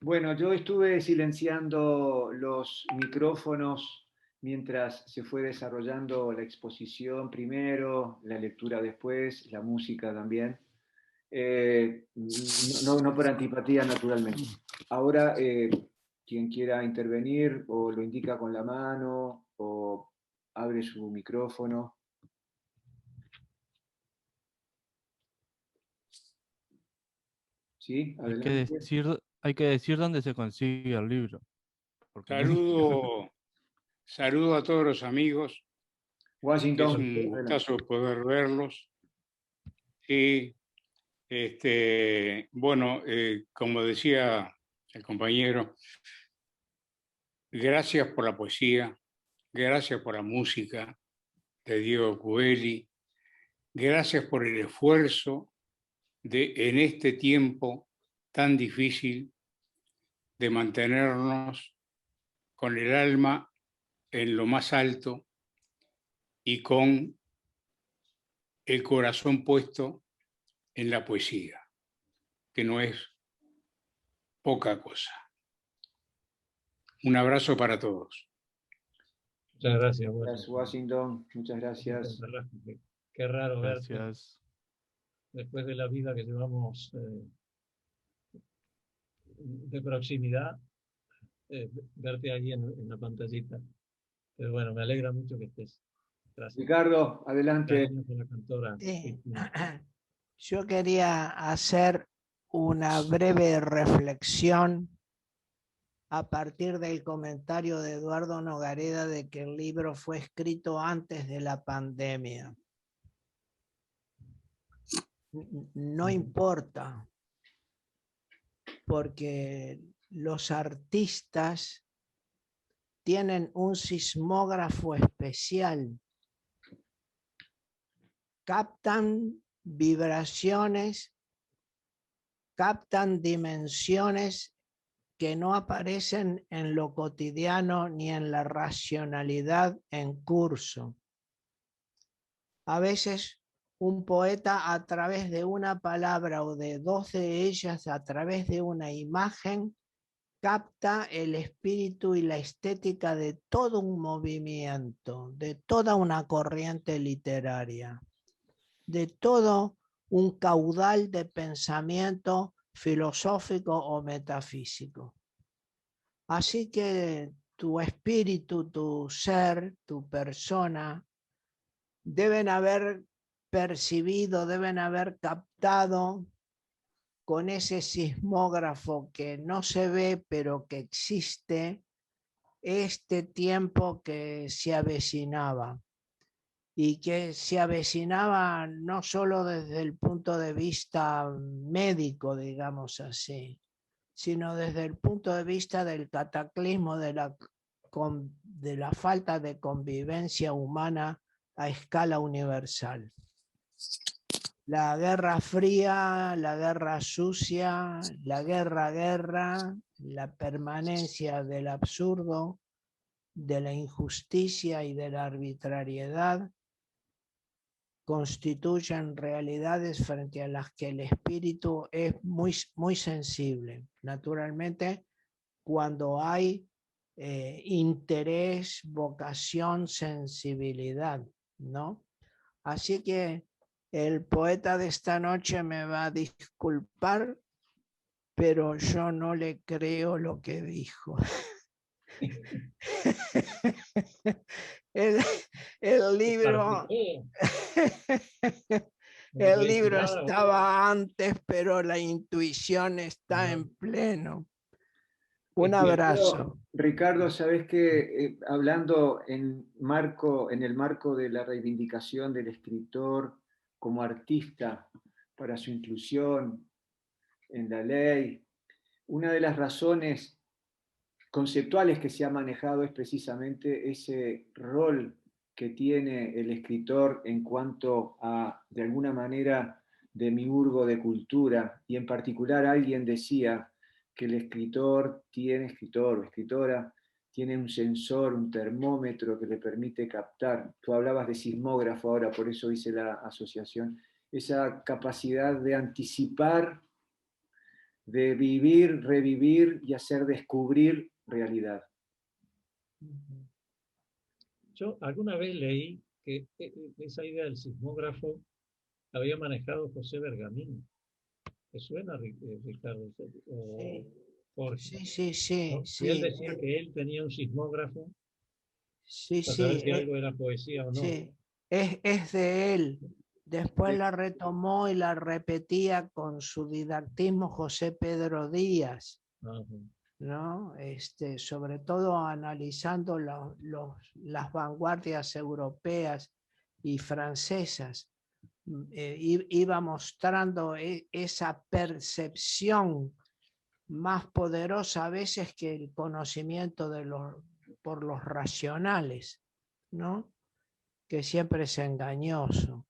Bueno, yo estuve silenciando los micrófonos mientras se fue desarrollando la exposición primero, la lectura después, la música también. No por antipatía, naturalmente. Ahora, quien quiera intervenir o lo indica con la mano o abre su micrófono. ¿Sí? Adelante. Hay que decir dónde se consigue el libro. Porque Saludo a todos los amigos. Es Washington. un gustazo poder verlos. Y bueno, como decía el compañero, gracias por la poesía, gracias por la música de Diego Coelli, gracias por el esfuerzo en este tiempo tan difícil de mantenernos con el alma en lo más alto y con el corazón puesto en la poesía, que no es poca cosa. Un abrazo para todos. Muchas gracias, Gracias, Washington. Muchas gracias. Qué raro gracias. verte después de la vida que llevamos de proximidad, verte ahí en la pantallita. Pero bueno, me alegra mucho que estés. Gracias. Ricardo, adelante. La cantora. Sí. Yo quería hacer una breve reflexión a partir del comentario de Eduardo Nogareda de que el libro fue escrito antes de la pandemia. No importa, porque los artistas tienen un sismógrafo especial. Captan vibraciones, captan dimensiones que no aparecen en lo cotidiano ni en la racionalidad en curso. A veces un poeta, a través de una palabra o de dos de ellas, a través de una imagen, capta el espíritu y la estética de todo un movimiento, de toda una corriente literaria, de todo un caudal de pensamiento filosófico o metafísico. Así que tu espíritu, tu ser, tu persona, deben haber percibido, deben haber captado con ese sismógrafo que no se ve pero que existe, este tiempo que se avecinaba. Y que se avecinaba no solo desde el punto de vista médico, digamos así, sino desde el punto de vista del cataclismo de la falta de convivencia humana a escala universal. La guerra fría, la guerra sucia, la guerra, la permanencia del absurdo, de la injusticia y de la arbitrariedad constituyen realidades frente a las que el espíritu es muy sensible. Naturalmente, cuando hay interés, vocación, sensibilidad, ¿no? Así que el poeta de esta noche me va a disculpar, pero yo no le creo lo que dijo. El libro, el libro estaba antes, pero la intuición está en pleno. Un abrazo. Ricardo, sabes que hablando en el marco de la reivindicación del escritor como artista para su inclusión en la ley, una de las razones conceptuales que se ha manejado es precisamente ese rol que tiene el escritor en cuanto a, de alguna manera, demiurgo de cultura, y en particular alguien decía que el escritor o escritora, tiene un sensor, un termómetro que le permite captar. Tú hablabas de sismógrafo ahora, por eso hice la asociación. Esa capacidad de anticipar, de vivir, revivir y hacer descubrir realidad. Yo alguna vez leí que esa idea del sismógrafo la había manejado José Bergamín. ¿Te suena, Ricardo? Sí, sí, sí, ¿no? sí. Y él decía que él tenía un sismógrafo sí, para saber si algo era poesía o no. Sí, es de él. Después Sí. la retomó y la repetía con su didactismo José Pedro Díaz, ¿no? Sobre todo analizando las vanguardias europeas y francesas. Iba mostrando esa percepción más poderosa a veces que el conocimiento por los racionales, ¿no? Que siempre es engañoso.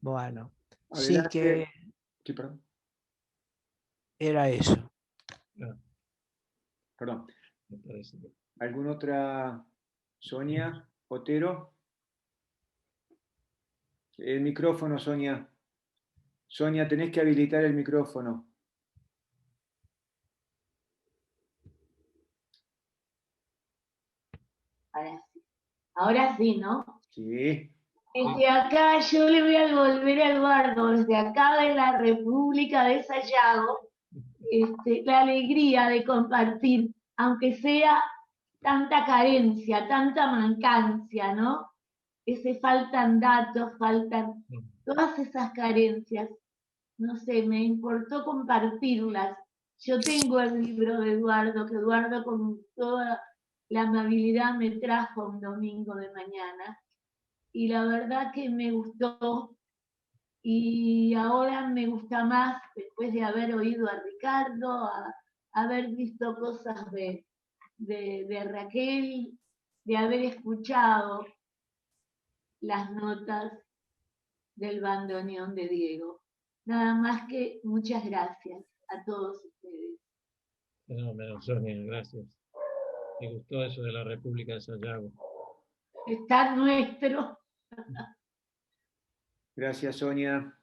Bueno, Adelante. sí que Sí, perdón. era eso. Perdón. Me parece que... ¿Alguna otra? Sonia, Otero. El micrófono, Sonia. Sonia, tenés que habilitar el micrófono. Ahora sí, ¿no? Sí. Desde acá yo le voy a volver a Eduardo, desde acá de la República de Sayago, la alegría de compartir, aunque sea tanta carencia, tanta mancancia, ¿no? Faltan datos, faltan todas esas carencias. No sé, me importó compartirlas. Yo tengo el libro de Eduardo, que Eduardo con toda la amabilidad me trajo un domingo de mañana. Y la verdad que me gustó. Y ahora me gusta más, después de haber oído a Ricardo, haber visto cosas de Raquel, de haber escuchado las notas del bandoneón de Diego. Nada más que muchas gracias a todos ustedes. Fenómeno, Sonia, gracias. Me gustó eso de la República de Sayago. Está nuestro. Gracias, Sonia.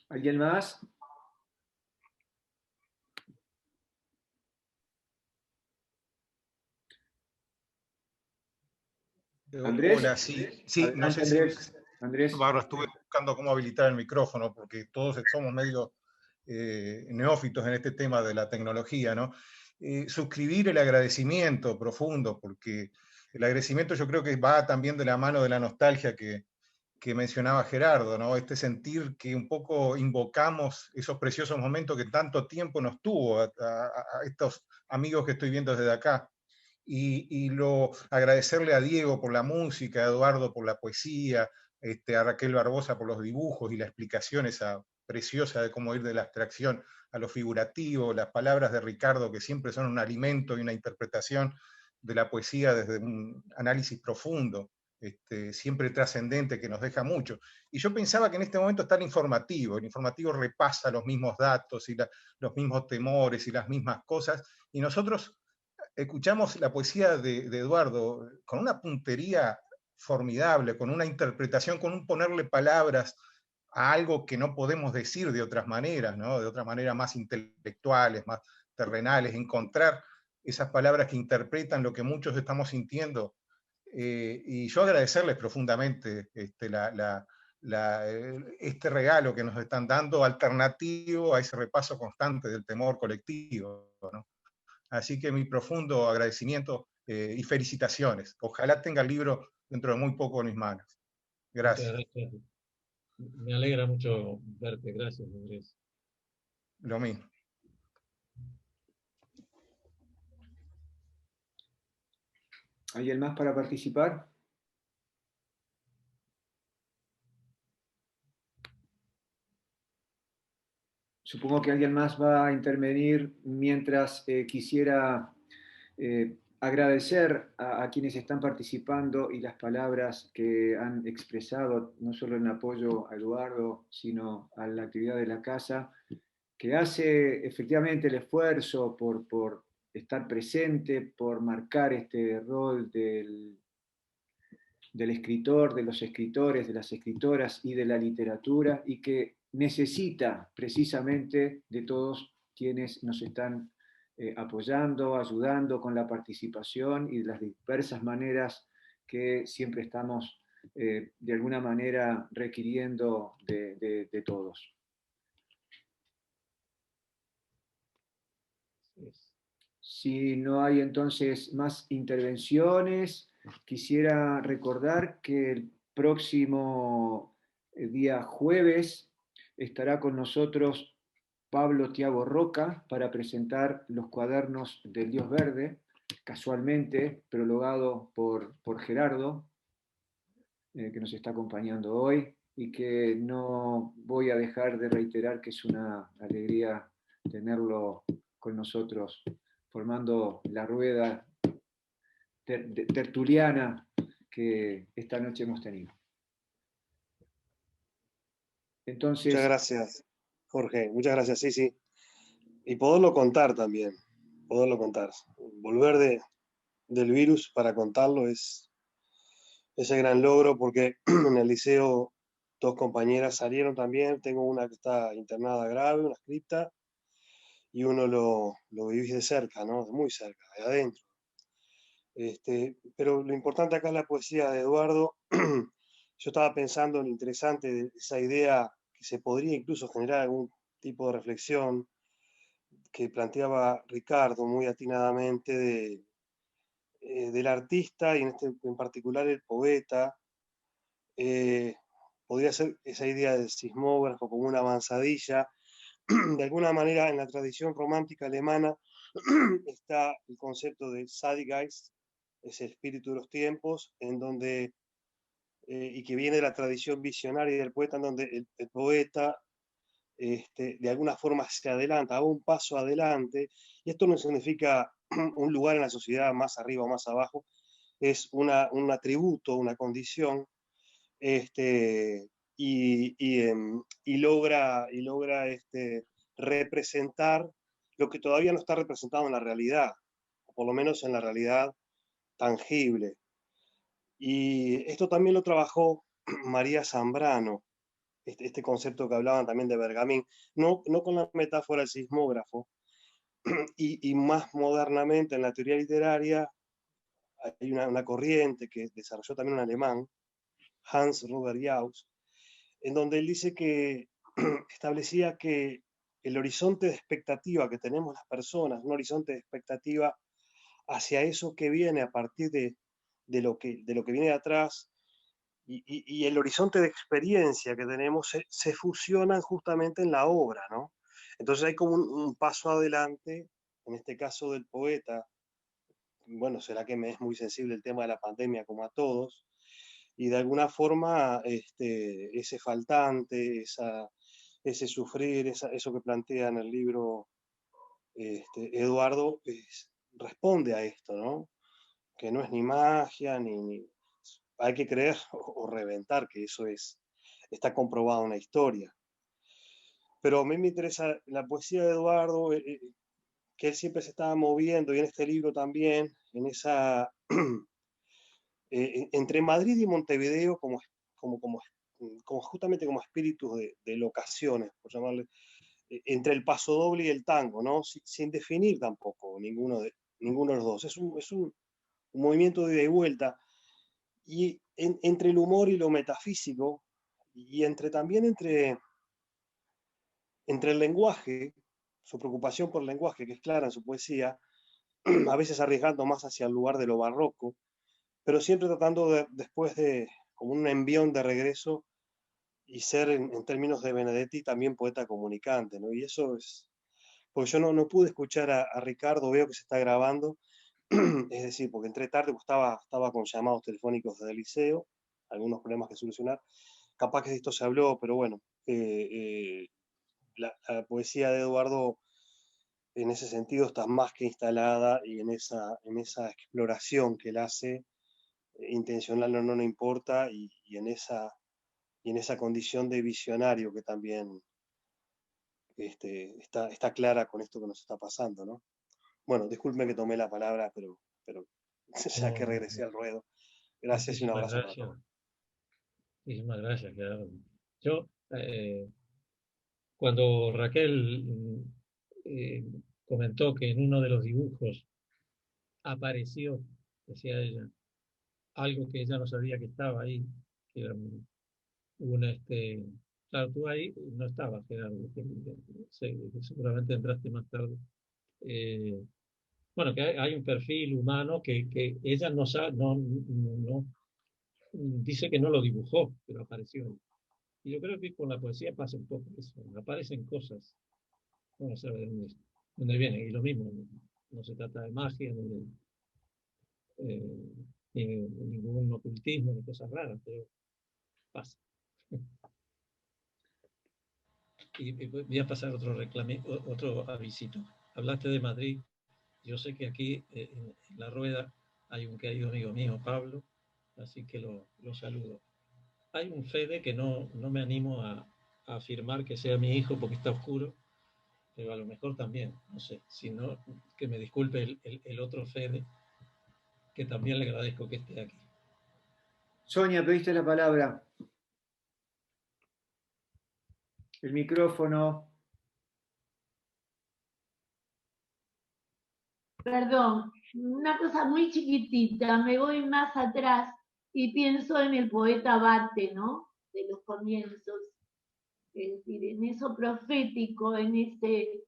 ¿Alguien más? ¿Andrés? Hola, sí, Adelante, no sé Andrés. si Bárbara, estuve buscando cómo habilitar el micrófono, porque todos somos medio neófitos en este tema de la tecnología, ¿no? Suscribir el agradecimiento profundo, porque el agradecimiento yo creo que va también de la mano de la nostalgia que mencionaba Gerardo, ¿no? Este sentir que un poco invocamos esos preciosos momentos que tanto tiempo nos tuvo a estos amigos que estoy viendo desde acá. Y agradecerle a Diego por la música, a Eduardo por la poesía, a Raquel Barbosa por los dibujos y la explicación esa preciosa de cómo ir de la abstracción a lo figurativo, las palabras de Ricardo que siempre son un alimento y una interpretación de la poesía desde un análisis profundo, siempre trascendente, que nos deja mucho. Y yo pensaba que en este momento está el informativo repasa los mismos datos y los mismos temores y las mismas cosas, y nosotros escuchamos la poesía de Eduardo con una puntería formidable, con una interpretación, con un ponerle palabras a algo que no podemos decir de otras maneras, ¿no? De otras maneras más intelectuales, más terrenales, encontrar esas palabras que interpretan lo que muchos estamos sintiendo. Y yo agradecerles profundamente este regalo que nos están dando, alternativo a ese repaso constante del temor colectivo, ¿no? Así que mi profundo agradecimiento y felicitaciones. Ojalá tenga el libro dentro de muy poco en mis manos. Gracias. Muchas gracias. Me alegra mucho verte. Gracias, Andrés. Lo mismo. ¿Alguien más para participar? Supongo que alguien más va a intervenir mientras quisiera agradecer a quienes están participando y las palabras que han expresado, no solo en apoyo a Eduardo, sino a la actividad de la casa, que hace efectivamente el esfuerzo por estar presente, por marcar este rol del escritor, de los escritores, de las escritoras y de la literatura, y que necesita precisamente de todos quienes nos están apoyando, ayudando con la participación y de las diversas maneras que siempre estamos de alguna manera requiriendo de todos. Si no hay entonces más intervenciones, quisiera recordar que el próximo día jueves estará con nosotros Pablo Tiago Roca para presentar los cuadernos del Dios Verde, casualmente prologado por Gerardo, que nos está acompañando hoy, y que no voy a dejar de reiterar que es una alegría tenerlo con nosotros, formando la rueda tertuliana que esta noche hemos tenido. Entonces, muchas gracias, Jorge. Muchas gracias, sí. Y poderlo contar también, poderlo contar. Volver del virus para contarlo es ese gran logro, porque en el liceo 2 compañeras salieron también. Tengo una que está internada grave, una cripta, y uno lo vivís de cerca, ¿no? Muy cerca, de adentro. Pero lo importante acá es la poesía de Eduardo. Yo estaba pensando en lo interesante de esa idea que se podría incluso generar algún tipo de reflexión que planteaba Ricardo muy atinadamente del artista y en particular el poeta. Podría ser esa idea del sismógrafo como una avanzadilla. De alguna manera en la tradición romántica alemana está el concepto de Zeitgeist, ese espíritu de los tiempos, en donde, y que viene de la tradición visionaria del poeta, en donde el poeta de alguna forma se adelanta, va un paso adelante, y esto no significa un lugar en la sociedad más arriba o más abajo, es un atributo, una condición, y logra representar lo que todavía no está representado en la realidad, o por lo menos en la realidad tangible. Y esto también lo trabajó María Zambrano, este concepto que hablaban también de Bergamín, no con la metáfora del sismógrafo, y más modernamente en la teoría literaria hay una corriente que desarrolló también un alemán, Hans Robert Jauch, en donde él dice que establecía que el horizonte de expectativa que tenemos las personas, un horizonte de expectativa hacia eso que viene a partir de lo que viene de atrás, y el horizonte de experiencia que tenemos se fusionan justamente en la obra, ¿no? Entonces hay como un paso adelante, en este caso del poeta. Bueno, será que me es muy sensible el tema de la pandemia como a todos, y de alguna forma ese faltante, ese sufrir, eso que plantea en el libro Eduardo, responde a esto, ¿no? Que no es ni magia, ni hay que creer o reventar que eso está comprobado en la historia. Pero a mí me interesa la poesía de Eduardo, él siempre se estaba moviendo, y en este libro también, en esa, entre Madrid y Montevideo, como justamente como espíritus de locaciones, por llamarle, entre el pasodoble y el tango, ¿no? Sin definir tampoco ninguno de los dos. Es un movimiento de ida y vuelta, y entre el humor y lo metafísico, y también entre el lenguaje, su preocupación por el lenguaje, que es clara en su poesía, a veces arriesgando más hacia el lugar de lo barroco, pero siempre tratando después de, como un envión de regreso, y ser en términos de Benedetti también poeta comunicante, ¿no? Y eso es, porque yo no pude escuchar a Ricardo, veo que se está grabando, es decir, porque entré tarde, pues estaba con llamados telefónicos del liceo, algunos problemas que solucionar, capaz que de esto se habló, pero bueno, la poesía de Eduardo en ese sentido está más que instalada, y en esa exploración que él hace, intencional o no, no importa, y en esa condición de visionario que también está clara con esto que nos está pasando, ¿no? Bueno, disculpen que tomé la palabra, pero ya que regresé al ruedo. Gracias y un abrazo para todos. Muchísimas gracias, Gerardo. Yo, cuando Raquel comentó que en uno de los dibujos apareció, decía ella, algo que ella no sabía que estaba ahí, que era claro, tú ahí no estabas, Gerardo, seguramente entraste más tarde. Bueno, que hay un perfil humano que ella no sabe, no, dice que no lo dibujó, pero apareció ahí. Y yo creo que con la poesía pasa un poco eso, aparecen cosas, no se sabe de dónde vienen, y lo mismo, no se trata de magia, ni de ningún ocultismo, ni cosas raras, pero pasa. Y voy a pasar otro avisito. Hablaste de Madrid. Yo sé que aquí en la rueda hay un querido amigo mío, Pablo, así que lo saludo. Hay un Fede que no me animo a afirmar que sea mi hijo porque está oscuro, pero a lo mejor también, no sé, si no, que me disculpe el otro Fede, que también le agradezco que esté aquí. Sonia, pediste la palabra. El micrófono. Perdón, una cosa muy chiquitita, me voy más atrás y pienso en el poeta Bate, ¿no? De los comienzos, es decir, en eso profético, en ese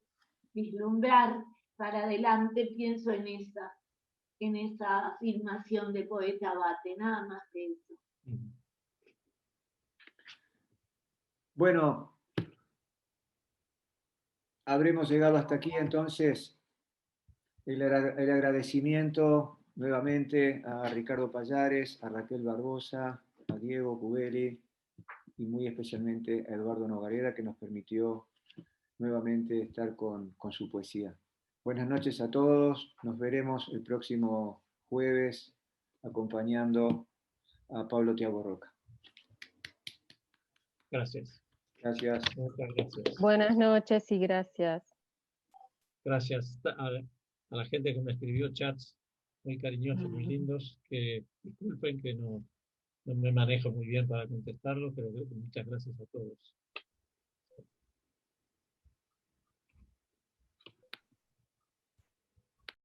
vislumbrar para adelante, pienso en esa afirmación de poeta Bate, nada más que eso. Bueno, habremos llegado hasta aquí entonces. El agradecimiento nuevamente a Ricardo Pallares, a Raquel Barbosa, a Diego Cubeli y muy especialmente a Eduardo Nogareda, que nos permitió nuevamente estar con su poesía. Buenas noches a todos, nos veremos el próximo jueves acompañando a Pablo Tiago Roca. Gracias. Gracias. Muchas gracias. Buenas noches y gracias. Gracias a la gente que me escribió chats muy cariñosos, muy lindos, que disculpen que no me manejo muy bien para contestarlos, pero muchas gracias a todos.